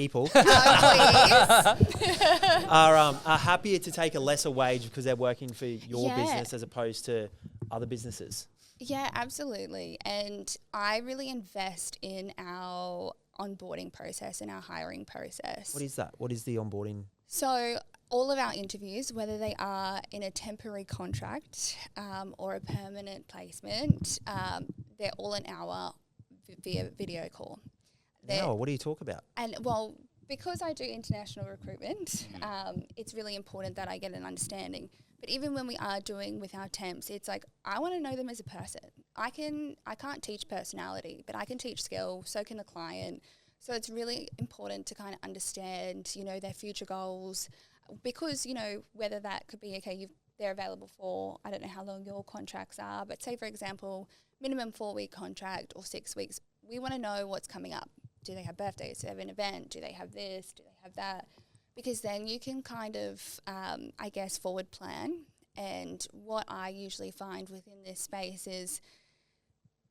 Our employees. are happier to take a lesser wage because they're working for your Yeah. business as opposed to other businesses. Yeah, absolutely. And I really invest in our onboarding process and our hiring process. What is that? What is the onboarding? So all of our interviews, whether they are in a temporary contract or a permanent placement, they're all an hour via video call. Now, what do you talk about? And well, because I do international recruitment, it's really important that I get an understanding. But even when we are doing with our temps, it's like, I want to know them as a person. I can't teach personality, but I can teach skill, so can the client. So it's really important to kind of understand, you know, their future goals, because, you know, whether that could be, okay, they're available for, I don't know how long your contracts are, but say, for example, minimum 4-week contract or 6 weeks, we want to know what's coming up. Do they have birthdays? Do they have an event? Do they have this? Do they have that? Because then you can kind of, I guess, forward plan. And what I usually find within this space is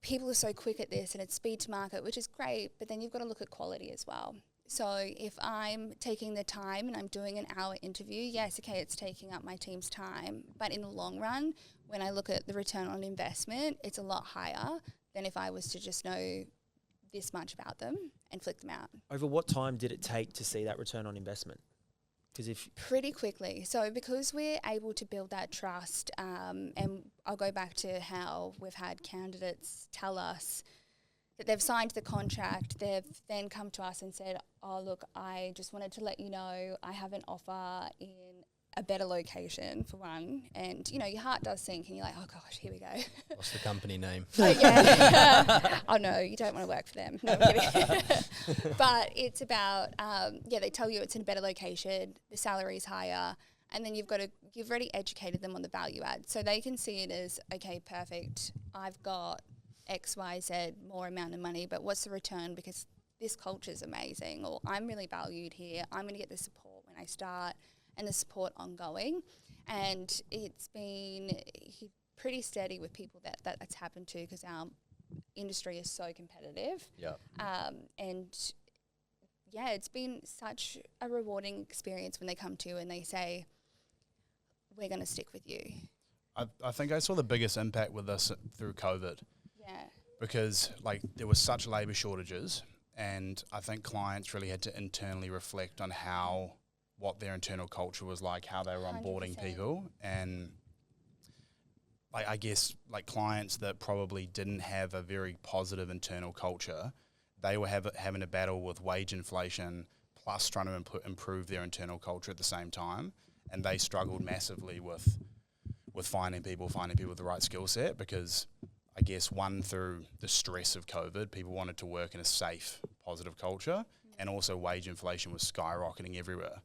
people are so quick at this and it's speed to market, which is great, but then you've got to look at quality as well. So if I'm taking the time and I'm doing an hour interview, yes, okay, it's taking up my team's time. But in the long run, when I look at the return on investment, it's a lot higher than if I was to just know this much about them and flick them out. Over what time did it take to see that return on investment? Because pretty quickly. So because we're able to build that trust, and I'll go back to how we've had candidates tell us that they've signed the contract, they've then come to us and said, oh, look, I just wanted to let you know I have an offer in a better location, for one. And, you know, your heart does sink and you're like, oh, gosh, here we go. What's the company name? Oh, yeah. Oh, no, you don't want to work for them. No, I'm kidding. But it's about, they tell you it's in a better location, the salary is higher, and then you've already educated them on the value add. So they can see it as, okay, perfect, I've got X, Y, Z, more amount of money, but what's the return? Because this culture is amazing, or I'm really valued here. I'm going to get the support when I start and the support ongoing. And it's been pretty steady with people that's happened to, because our industry is so competitive. Yeah. And yeah, it's been such a rewarding experience when they come to you and they say, we're going to stick with you. I think I saw the biggest impact with this through COVID. Yeah. Because like there was such labour shortages, and I think clients really had to internally reflect on what their internal culture was like, how they were onboarding 100%. people, and like I guess like clients that probably didn't have a very positive internal culture, they were having to battle with wage inflation plus trying to improve their internal culture at the same time, and they struggled massively with finding people with the right skill set, because I guess through the stress of COVID, people wanted to work in a safe, positive culture, and also wage inflation was skyrocketing everywhere.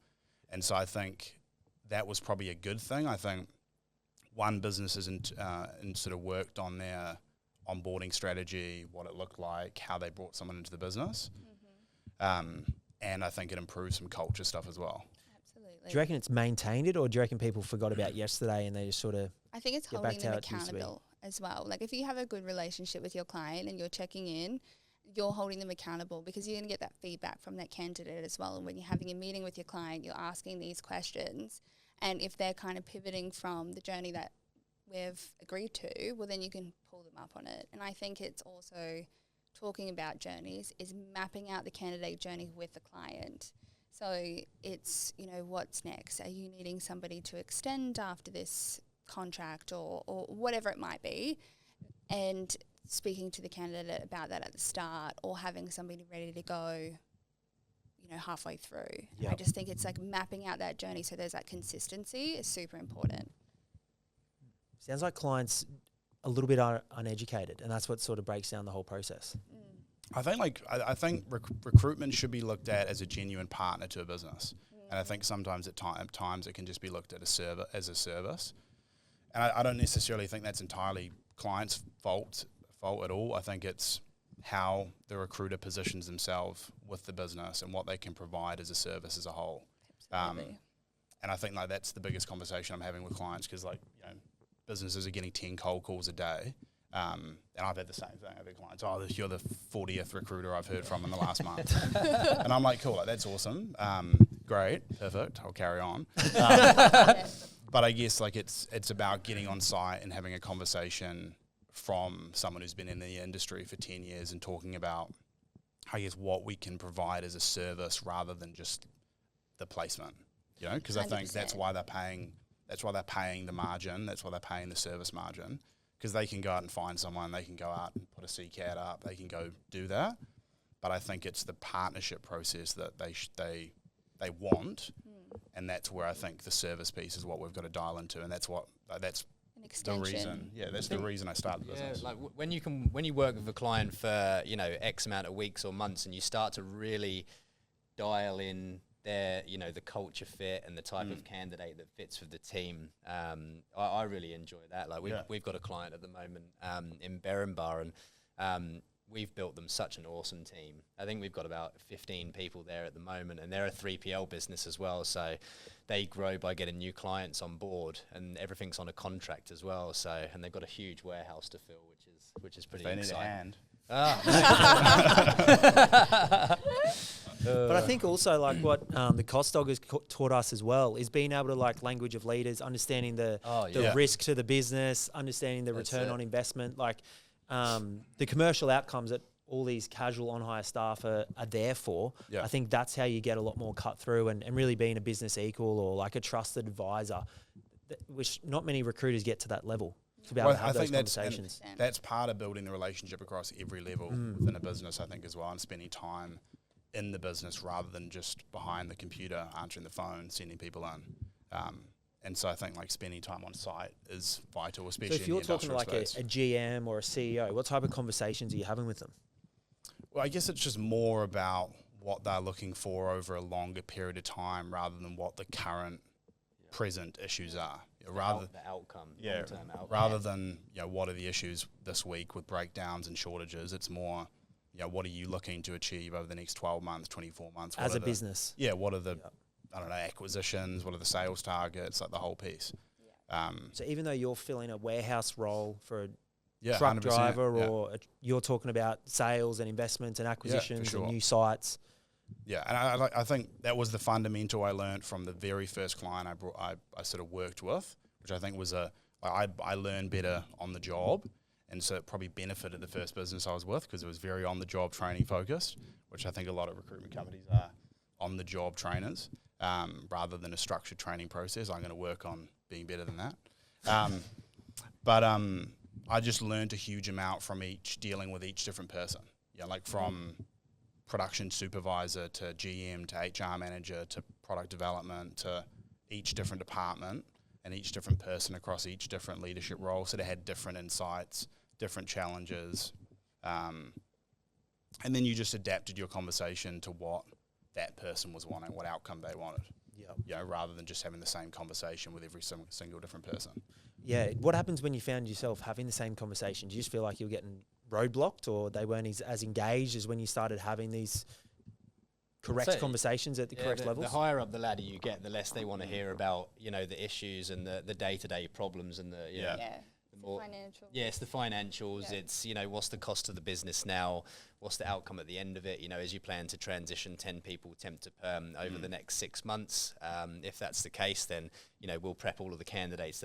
And so I think that was probably a good thing. I think businesses sort of worked on their onboarding strategy, what it looked like, how they brought someone into the business. And I think it improved some culture stuff as well. Absolutely. do you reckon it's maintained it, or do you reckon people forgot about yesterday and they just sort of I think it's get back holding to them how it used to be? accountable as well. Like if you have a good relationship with your client and you're checking in, you're holding them accountable, because you're going to get that feedback from that candidate as well. And when you're having a meeting with your client, you're asking these questions. And if they're kind of pivoting from the journey that we've agreed to, well, then you can pull them up on it. And I think it's also talking about journeys is mapping out the candidate journey with the client. So it's, you know, what's next? Are you needing somebody to extend after this contract or whatever it might be? And speaking to the candidate about that at the start, or having somebody ready to go, you know, halfway through. Yep. I just think it's like mapping out that journey so there's that consistency is super important. Sounds like clients a little bit uneducated, and that's what sort of breaks down the whole process. I think I think recruitment should be looked at as a genuine partner to a business, and I think sometimes at times it can just be looked at as a service, and I don't necessarily think that's entirely clients' fault at all. I think it's how the recruiter positions themselves with the business and what they can provide as a service as a whole. Absolutely. And I think like that's the biggest conversation I'm having with clients, because like, you know, businesses are getting 10 cold calls a day. And I've had the same thing. I've had clients, you're the 40th recruiter I've heard from in the last month. And I'm like, cool, like, that's awesome. Great, perfect, I'll carry on. But I guess like it's about getting on site and having a conversation from someone who's been in the industry for 10 years and talking about, I guess, what we can provide as a service rather than just the placement, you know, because I think that's why they're paying the margin, that's why they're paying the service margin, because they can go out and find someone, they can go out and put a CCAT up, they can go do that. but I think it's the partnership process that they want, and that's where I think the service piece is what we've got to dial into, and that's An extension. the reason. Yeah, that's the reason I started the business. like when you work with a client for X amount of weeks or months, and you start to really dial in their the culture fit and the type of candidate that fits with the team. I really enjoy that. Like we've got a client at the moment in Berrinbar, and we've built them such an awesome team. I think we've got about 15 people there at the moment, and they're a 3PL business as well. So they grow by getting new clients on board, and everything's on a contract as well. So, and they've got a huge warehouse to fill, which is pretty exciting. They need a hand. But I think also like what the cost dog has taught us as well is being able to like language of leaders, understanding the risk to the business, understanding the return on investment, like the commercial outcomes that all these casual on-hire staff are there for. I think that's how you get a lot more cut through and really being a business equal or like a trusted advisor, which not many recruiters get to that level. To be able to have those conversations. That's part of building the relationship across every level within a business, I think, as well, and spending time in the business rather than just behind the computer, answering the phone, sending people in. And so I think like spending time on site is vital, especially so if you're in the talking to like a GM or a CEO, what type of conversations are you having with them? Well, I guess it's just more about what they're looking for over a longer period of time rather than what the current present issues are. Rather the outcome, long-term outcome. Rather than what are the issues this week with breakdowns and shortages, it's more what are you looking to achieve over the next 12 months, 24 months as a business. What are the I don't know, acquisitions, what are the sales targets, like the whole piece. So even though you're filling a warehouse role for a truck 100%, driver or you're talking about sales and investments and acquisitions and new sites. Yeah, and I think that was the fundamental I learned from the very first client I sort of worked with, which I think was I learned better on the job, and so it probably benefited the first business I was with because it was very on the job training focused, which I think a lot of recruitment companies are on the job trainers rather than a structured training process. I'm going to work on being better than that, but I just learned a huge amount from dealing with each different person. Like from production supervisor to GM to HR manager to product development to each different department and each different person across each different leadership role. So they had different insights, different challenges. And then you just adapted your conversation to what that person was wanting, what outcome they wanted. Rather than just having the same conversation with every single different person. Yeah. What happens when you found yourself having the same conversation? Do you just feel like you're getting roadblocked or they weren't as engaged as when you started having these correct conversations at the correct levels? The higher up the ladder you get, the less they want to hear about, the issues and the day-to-day problems and the financial. Yes, the financials. It's, what's the cost of the business now? What's the outcome at the end of it? As you plan to transition 10 people temp to perm over the next 6 months. If that's the case, then, we'll prep all of the candidates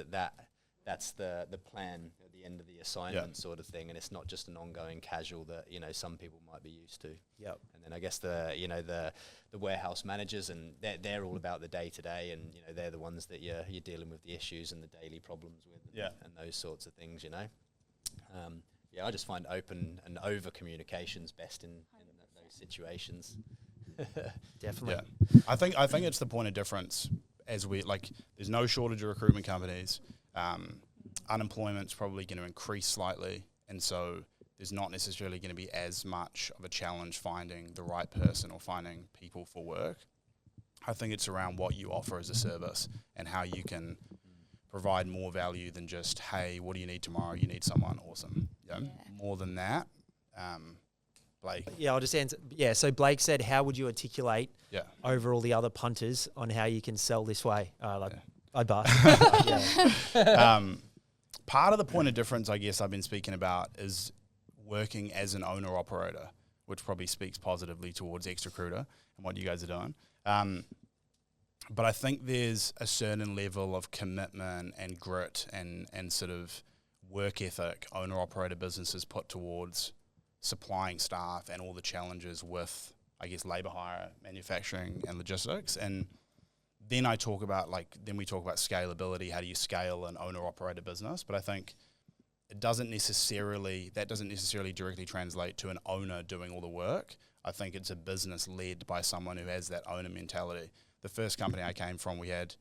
that's the plan at the end of the assignment sort of thing. And it's not just an ongoing casual that, some people might be used to. Yep. And then I guess the warehouse managers, and they're all about the day to day, and they're the ones that you're dealing with the issues and the daily problems with, and those sorts of things. I just find open and over communication's best in those situations. Definitely. Yeah. I think it's the point of difference as there's no shortage of recruitment companies. Unemployment's probably going to increase slightly, and so there's not necessarily going to be as much of a challenge finding the right person or finding people for work. I think it's around what you offer as a service and how you can provide more value than just, hey, what do you need tomorrow? You need someone awesome. More than that. Blake. Yeah, I'll just answer. Yeah, so Blake said, how would you articulate over all the other punters on how you can sell this way? I bust. Part of the point of difference, I guess, I've been speaking about is working as an owner-operator, which probably speaks positively towards X-Recruiter and what you guys are doing. But I think there's a certain level of commitment and grit and sort of work ethic owner-operator businesses put towards supplying staff and all the challenges with, I guess, labour hire, manufacturing and logistics. And then we talk about scalability. How do you scale an owner-operator business? But I think that doesn't necessarily directly translate to an owner doing all the work. I think it's a business led by someone who has that owner mentality. The first company I came from, we had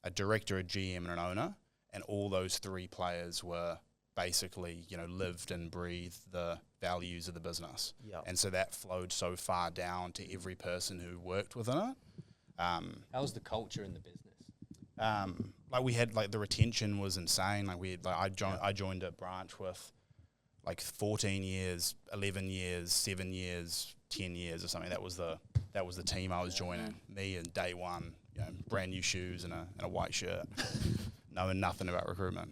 a director, a GM, and an owner, and all those three players were basically, lived and breathed the values of the business. Yep. And so that flowed so far down to every person who worked within it. How was the culture in the business? We had the retention was insane. I joined a branch with 14 years, 11 years, 7 years, 10 years or something. That was the team I was joining. Me and day one, brand new shoes and a white shirt, knowing nothing about recruitment.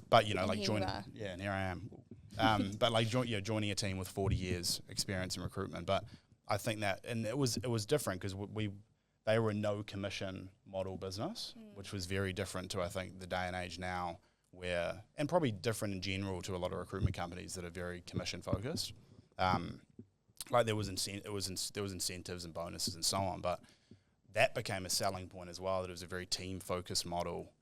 But joining, and here I am. But joining a team with 40 years experience in recruitment. But I think that, and it was different because they were a no commission model business, which was very different to, I think, the day and age now, and probably different in general to a lot of recruitment companies that are very commission focused. There was incentives and bonuses and so on, but that became a selling point as well, that it was a very team focused model.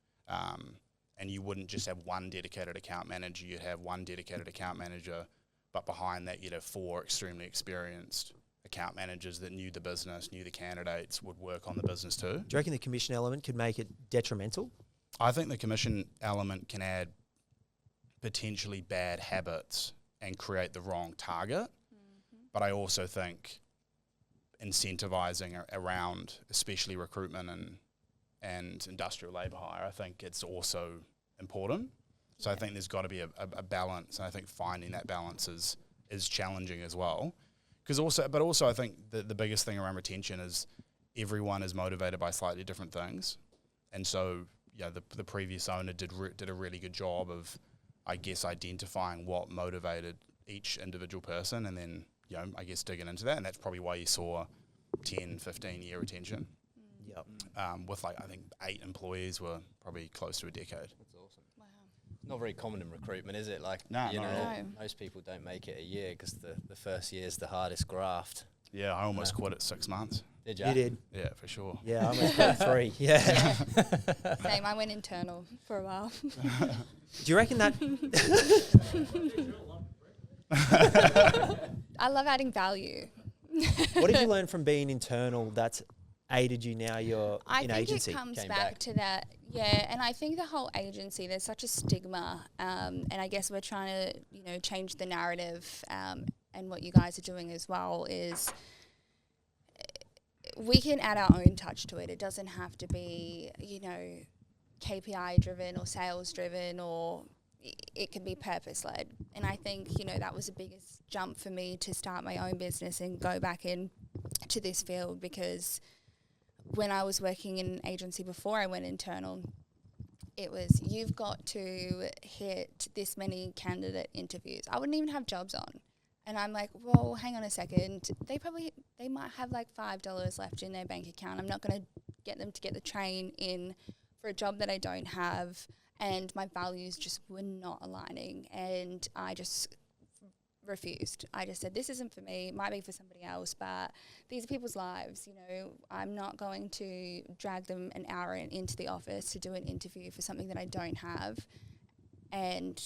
And you wouldn't just have one dedicated account manager, you'd have one dedicated account manager, but behind that you'd have 4 extremely experienced account managers that knew the business, knew the candidates, would work on the business too. Do you reckon the commission element could make it detrimental? I think the commission element can add potentially bad habits and create the wrong target. But I also think incentivizing around, especially recruitment and industrial labour hire, I think it's also important. So I think there's got to be a balance, and I think finding that balance is challenging as well. But also I think the biggest thing around retention is everyone is motivated by slightly different things, and so the previous owner did a really good job of, I guess, identifying what motivated each individual person, and then I guess digging into that, and that's probably why you saw 10, 15 year retention. Yep. With I think 8 employees were probably close to a decade. That's awesome. Wow. Not very common in recruitment, is it? No. Most people don't make it a year because the first year is the hardest graft. Yeah, I almost quit at 6 months. Did you? You did? Yeah, for sure. Yeah, I almost quit at 3. Yeah. Same, I went internal for a while. Do you reckon that... I love adding value. What did you learn from being internal that's aided you now you're in agency? I think it comes back to that, and I think the whole agency, there's such a stigma, and I guess we're trying to, change the narrative, and what you guys are doing as well is we can add our own touch to it. It doesn't have to be, KPI driven or sales driven, or it can be purpose led. And I think, that was the biggest jump for me to start my own business and go back in to this field, because when I was working in an agency before I went internal, it was, you've got to hit this many candidate interviews. I wouldn't even have jobs on. And I'm like, well, hang on a second. They might have $5 left in their bank account. I'm not going to get them to get the train in for a job that I don't have. And my values just were not aligning. And I just refused. I just said, this isn't for me. It might be for somebody else, but these are people's lives. I'm not going to drag them an hour into the office to do an interview for something that I don't have. And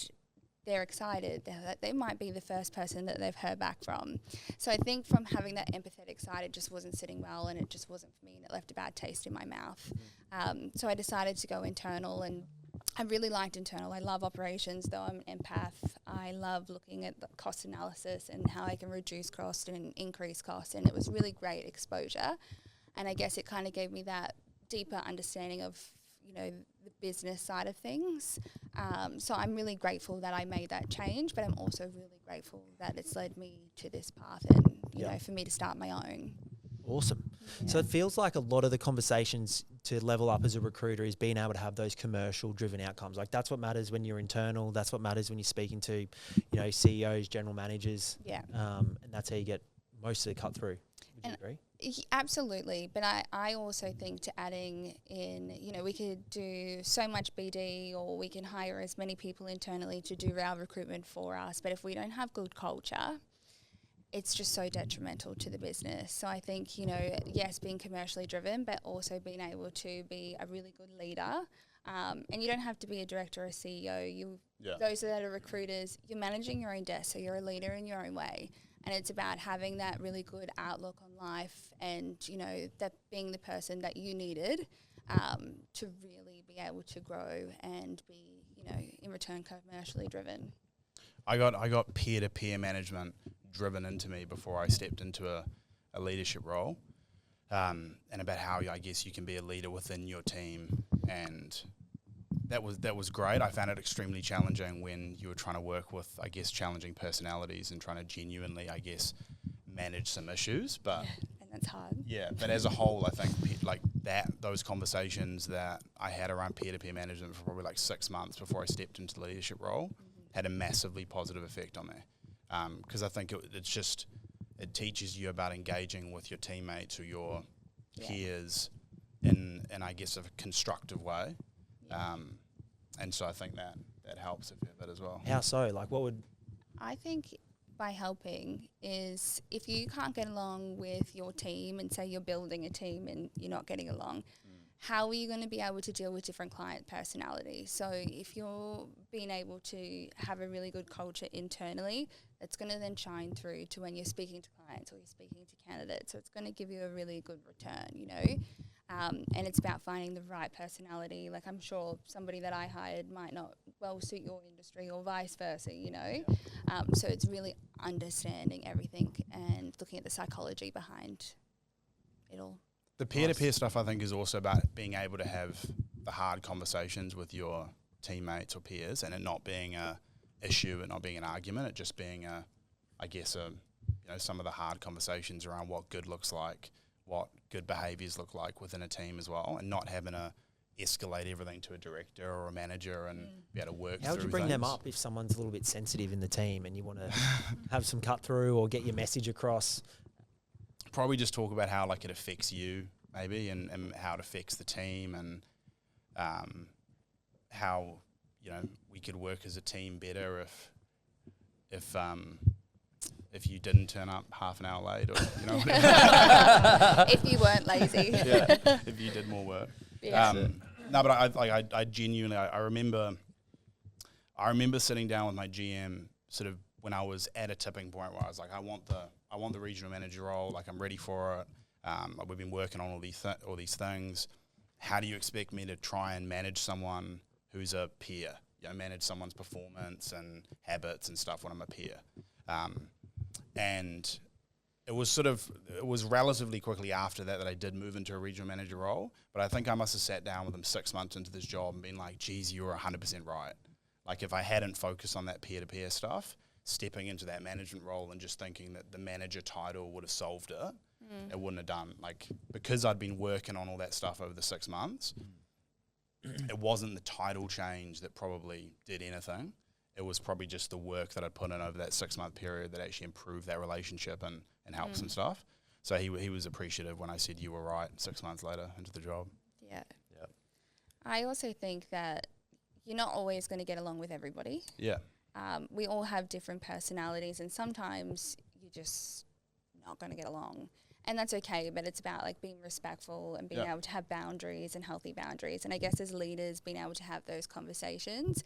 they're excited. They might be the first person that they've heard back from. So I think from having that empathetic side, it just wasn't sitting well, and it just wasn't for me, and it left a bad taste in my mouth. So I decided to go internal, and I really liked internal. I love operations, though I'm an empath. I love looking at the cost analysis and how I can reduce cost and increase cost, and it was really great exposure. And I guess it kind of gave me that deeper understanding of, the business side of things. So I'm really grateful that I made that change, but I'm also really grateful that it's led me to this path and, you know, for me to start my own. Awesome. Yeah. So it feels like a lot of the conversations to level up as a recruiter is being able to have those commercial driven outcomes. Like that's what matters when you're internal. That's what matters when you're speaking to, CEOs, general managers. Yeah. And that's how you get most of the cut through. Would you agree? Absolutely. But I also think to adding in, we could do so much BD, or we can hire as many people internally to do our recruitment for us. But if we don't have good culture, it's just so detrimental to the business. So I think, yes, being commercially driven, but also being able to be a really good leader. And you don't have to be a director or a CEO. Those that are recruiters, you're managing your own desk, so you're a leader in your own way. And it's about having that really good outlook on life and, you know, that being the person that you needed to really be able to grow and be, you know, in return commercially driven. I got peer-to-peer management driven into me before I stepped into a leadership role, and about how I guess you can be a leader within your team, and that was great. I found it extremely challenging when you were trying to work with, I guess, challenging personalities and trying to genuinely, I guess, manage some issues. But and that's hard. yeah, but as a whole, I think those conversations that I had around peer-to-peer management for probably like 6 months before I stepped into the leadership role had a massively positive effect on me. Because I think it teaches you about engaging with your teammates or your peers in I guess, a constructive way. And so I think that helps a fair bit as well. How so? Like, what would... I think by helping is if you can't get along with your team and say you're building a team and you're not getting along, how are you going to be able to deal with different client personalities? So if you're being able to have a really good culture internally, that's going to then shine through to when you're speaking to clients or you're speaking to candidates. So it's going to give you a really good return, you know. And it's about finding the right personality. Like, I'm sure somebody that I hired might not well suit your industry or vice versa, you know. So it's really understanding everything and looking at the psychology behind it all. The peer-to-peer stuff, I think, is also about being able to have the hard conversations with your teammates or peers, and it not being a issue, it not being an argument, it just being some of the hard conversations around what good looks like, what good behaviours look like within a team as well, and not having to escalate everything to a director or a manager and be able to work through. How would you bring them things. up if someone's a little bit sensitive in the team and you want to have some cut through or get your message across? Probably just talk about how it affects you maybe, and how it affects the team, and how we could work as a team better if you didn't turn up half an hour late, or if you weren't lazy. if you did more work. No, but I genuinely remember sitting down with my GM sort of when I was at a tipping point where I was like, I want the regional manager role, like I'm ready for it. We've been working on all these things. How do you expect me to try and manage someone who's a peer? Manage someone's performance and habits and stuff when I'm a peer. And it was relatively quickly after that I did move into a regional manager role. But I think I must have sat down with him 6 months into this job and been like, geez, you were 100% right. Like, if I hadn't focused on that peer-to-peer stuff, stepping into that management role and just thinking that the manager title would have solved it, it wouldn't have done. Like, because I'd been working on all that stuff over the 6 months, it wasn't the title change that probably did anything. It was probably just the work that I'd put in over that 6 month period that actually improved that relationship and helped some stuff. So he was appreciative when I said you were right 6 months later into the job. Yeah. I also think that you're not always going to get along with everybody. Yeah. We all have different personalities, and sometimes you're just not going to get along. And that's okay, but it's about being respectful and being able to have boundaries and healthy boundaries. And I guess as leaders, being able to have those conversations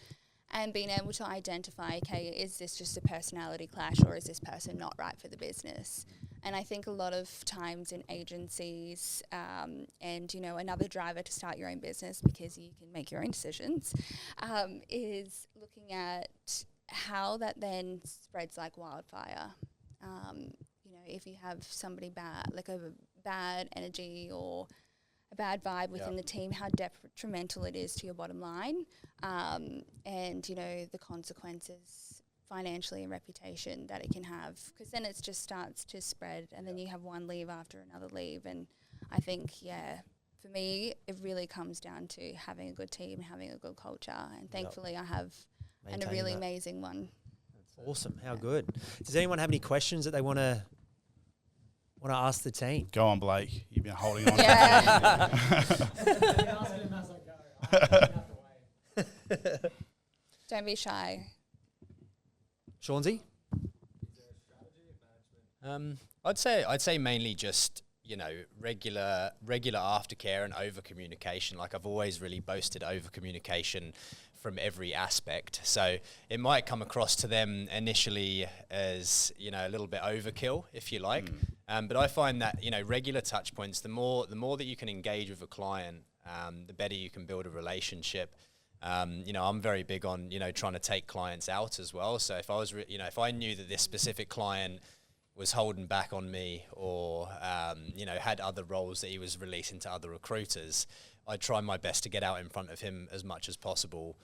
and being able to identify, okay, is this just a personality clash, or is this person not right for the business? And I think a lot of times in agencies and, another driver to start your own business, because you can make your own decisions, is looking at how that then spreads like wildfire. If you have somebody bad, like a bad energy or a bad vibe within the team, how detrimental it is to your bottom line, and the consequences financially and reputation that it can have, because then it just starts to spread, and then you have one leave after another leave. And I think for me it really comes down to having a good team, having a good culture, and thankfully I have a really amazing one. That's awesome. How good. Does anyone have any questions that they want to ask the team? Go on, Blake. You've been holding on. Don't be shy. Shaunsey? I'd say mainly just regular aftercare and over communication. Like I've always really boasted over communication from every aspect. So it might come across to them initially as, a little bit overkill, if you like. But I find that, regular touch points, the more that you can engage with a client, the better you can build a relationship. I'm very big on, trying to take clients out as well. So if I was, if I knew that this specific client was holding back on me or, had other roles that he was releasing to other recruiters, I'd try my best to get out in front of him as much as possible.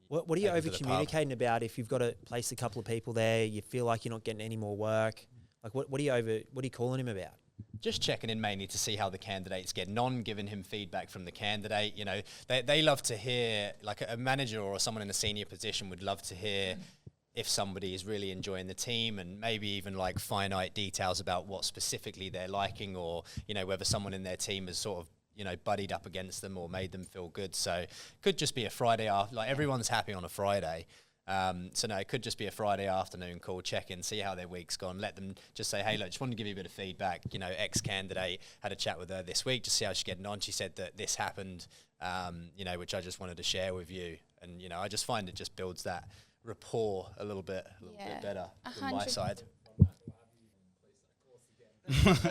What are you over communicating about if you've got to place a couple of people there, you feel like you're not getting any more work? Like what are you calling him about? Just checking in mainly to see how the candidate's getting on, giving him feedback from the candidate. They love to hear, like a manager or someone in a senior position would love to hear if somebody is really enjoying the team, and maybe even like finite details about what specifically they're liking, or, whether someone in their team has sort of, buddied up against them or made them feel good. So could just be a Friday after, like everyone's happy on a Friday. So no, it could just be a Friday afternoon call, check in, see how their week's gone, let them just say, hey, look, just wanted to give you a bit of feedback. Ex candidate, had a chat with her this week, just see how she's getting on. She said that this happened, which I just wanted to share with you. And, I just find it just builds that rapport a little bit better from my side.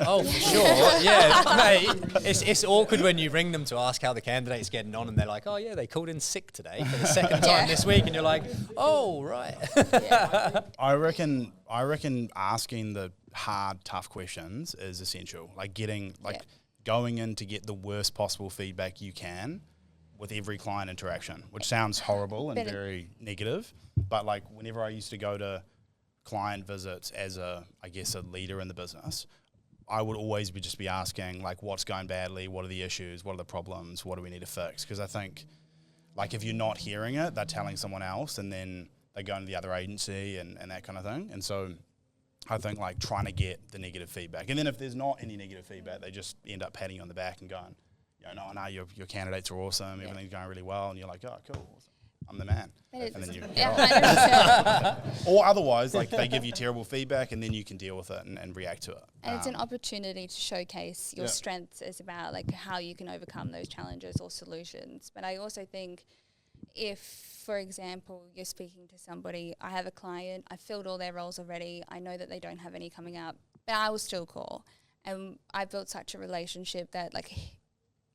Oh, for sure. Yeah, mate. It's awkward when you ring them to ask how the candidate's getting on, and they're like, "Oh yeah, they called in sick today for the second time this week," and you're like, "Oh right." I reckon asking the hard, tough questions is essential. Like going in to get the worst possible feedback you can with every client interaction, which sounds horrible and very negative, but like whenever I used to go to client visits as a leader in the business, I would always just be asking, like, what's going badly, what are the issues, what are the problems, what do we need to fix? Because I think, like, if you're not hearing it, they're telling someone else, and then they go into the other agency and that kind of thing. And so I think, like, trying to get the negative feedback. And then if there's not any negative feedback, they just end up patting you on the back and going, no, your candidates are awesome, everything's going really well. And you're like, oh, cool, awesome. I'm the man. And then you or otherwise, like, they give you terrible feedback and then you can deal with it and react to it. And it's an opportunity to showcase your strengths as about like how you can overcome those challenges or solutions. But I also think if, for example, you're speaking to somebody, I have a client, I filled all their roles already, I know that they don't have any coming up, but I will still call. And I built such a relationship that, like,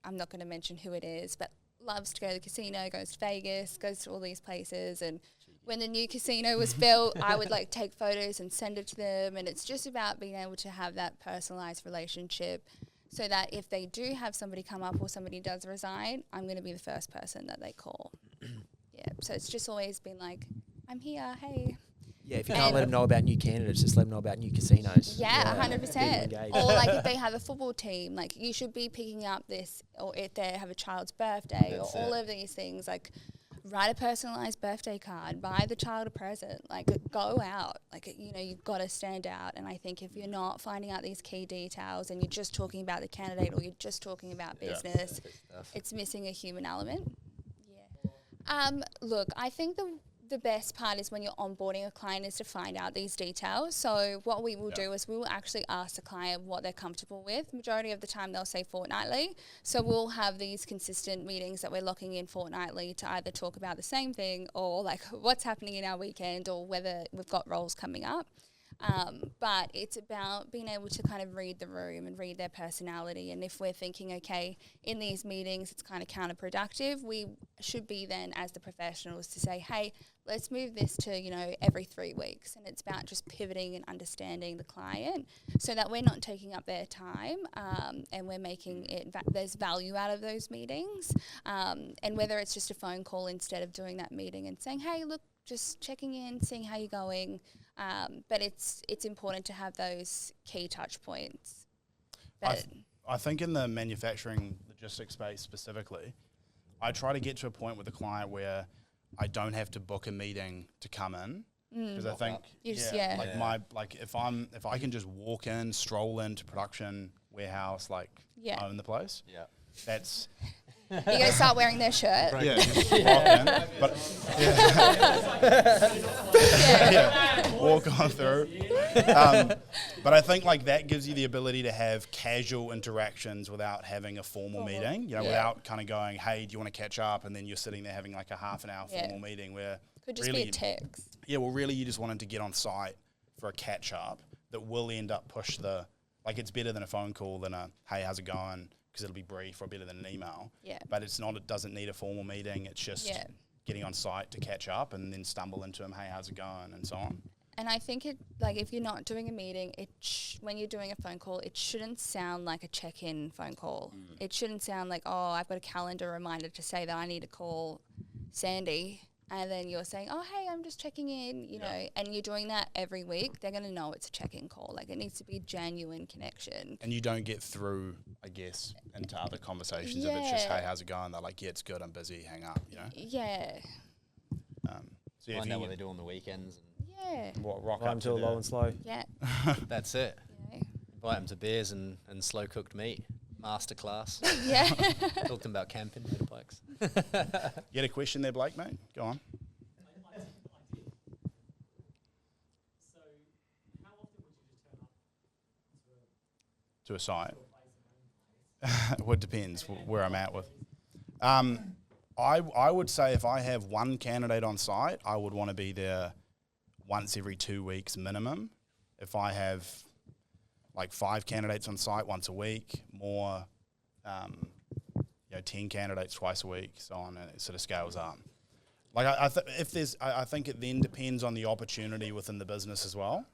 I'm not going to mention who it is, but loves to go to the casino, goes to Vegas, goes to all these places. And when the new casino was built, I would like take photos and send it to them. And it's just about being able to have that personalised relationship so that if they do have somebody come up or somebody does resign, I'm going to be the first person that they call. So it's just always been like, I'm here, hey. Yeah, if you can't let them know about new candidates, just let them know about new casinos. Yeah, 100%. Or like if they have a football team, like you should be picking up this, or if they have a child's birthday, or all of these things, like write a personalised birthday card, buy the child a present, like go out, like, you've got to stand out. And I think if you're not finding out these key details and you're just talking about the candidate or you're just talking about business, it's missing a human element. Look, I think the best part is when you're onboarding a client is to find out these details. So what we will do is we will actually ask the client what they're comfortable with. Majority of the time they'll say fortnightly. So we'll have these consistent meetings that we're locking in fortnightly to either talk about the same thing or like what's happening in our weekend or whether we've got roles coming up. But it's about being able to kind of read the room and read their personality. And if we're thinking, okay, in these meetings, it's kind of counterproductive, we should be then, as the professionals, to say, hey, let's move this to, every 3 weeks. And it's about just pivoting and understanding the client so that we're not taking up their time and we're making it, there's value out of those meetings. And whether it's just a phone call instead of doing that meeting and saying, hey, look, just checking in, seeing how you're going. But it's important to have those key touch points. But I think in the manufacturing logistics space specifically, I try to get to a point with the client where I don't have to book a meeting to come in, because I think if I can just walk in, stroll into production warehouse, own the place. Yeah, that's. You're going to start wearing their shirt? Right. Yeah, just walk in. But, walk on through. But I think like that gives you the ability to have casual interactions without having a formal meeting, without kind of going, hey, do you want to catch up? And then you're sitting there having like a half an hour formal meeting where Could just really, be a text. yeah, well, really you just wanted to get on site for a catch up that will end up push the, like it's better than a phone call than a, hey, how's it going? Because it'll be brief, or better than an email. Yeah. But it's not, it doesn't need a formal meeting. It's just getting on site to catch up and then stumble into them, hey, how's it going? And so on. And I think it, like, if you're not doing a meeting, when you're doing a phone call, it shouldn't sound like a check-in phone call. It shouldn't sound like, oh, I've got a calendar reminder to say that I need to call Sandy. And then you're saying, oh, hey, I'm just checking in, you know, and you're doing that every week, they're going to know it's a check-in call. Like, it needs to be genuine connection. And you don't get through, I guess, into other conversations if it's just, hey, how's it going? They're like, yeah, it's good, I'm busy, hang up, you know? Yeah. So Find out what they do on the weekends. And rock Time up to low and slow. Yeah. that's it. Yeah. Invite them to beers and slow cooked meat. Masterclass. Yeah. Talk to them about camping, motorbikes. You had a question there, Blake, mate? Go on. So, how often would you just turn up To a site? Well, it depends where I'm at with. I would say if I have one candidate on site, I would want to be there once every 2 weeks minimum. If I have like 5 candidates on site once a week, more, 10 candidates twice a week, so on, and it sort of scales up. Like I think it then depends on the opportunity within the business as well.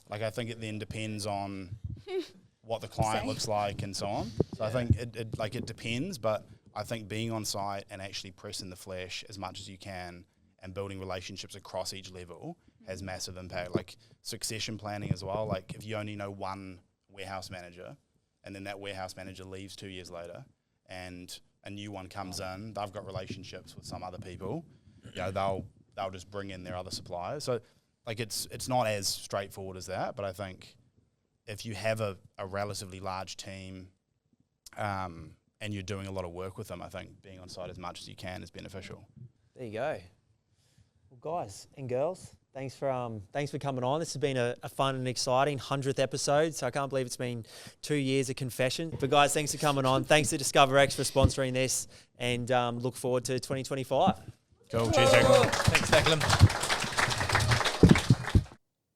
Like I think it then depends on what the client looks like and so on. So I think it depends, but I think being on site and actually pressing the flesh as much as you can and building relationships across each level has massive impact. Like succession planning as well. Like if you only know one warehouse manager and then that warehouse manager leaves 2 years later and a new one comes in, they've got relationships with some other people, they'll just bring in their other suppliers. So like it's not as straightforward as that, but I think if you have a relatively large team and you're doing a lot of work with them, I think being on site as much as you can is beneficial. There you go. Well, guys and girls, thanks for coming on. This has been a fun and exciting 100th episode. So I can't believe it's been 2 years of confession. But guys, thanks for coming on. Thanks to DiscoverX for sponsoring this, and look forward to 2025. Cool. Cheers, Declan. Thanks, Declan.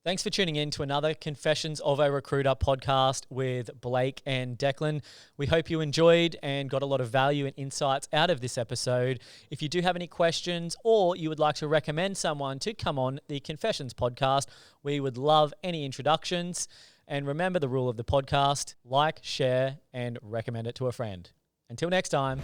Thanks for tuning in to another Confessions of a Recruiter podcast with Blake and Declan. We hope you enjoyed and got a lot of value and insights out of this episode. If you do have any questions or you would like to recommend someone to come on the Confessions podcast, we would love any introductions. And remember the rule of the podcast: like, share, and recommend it to a friend. Until next time.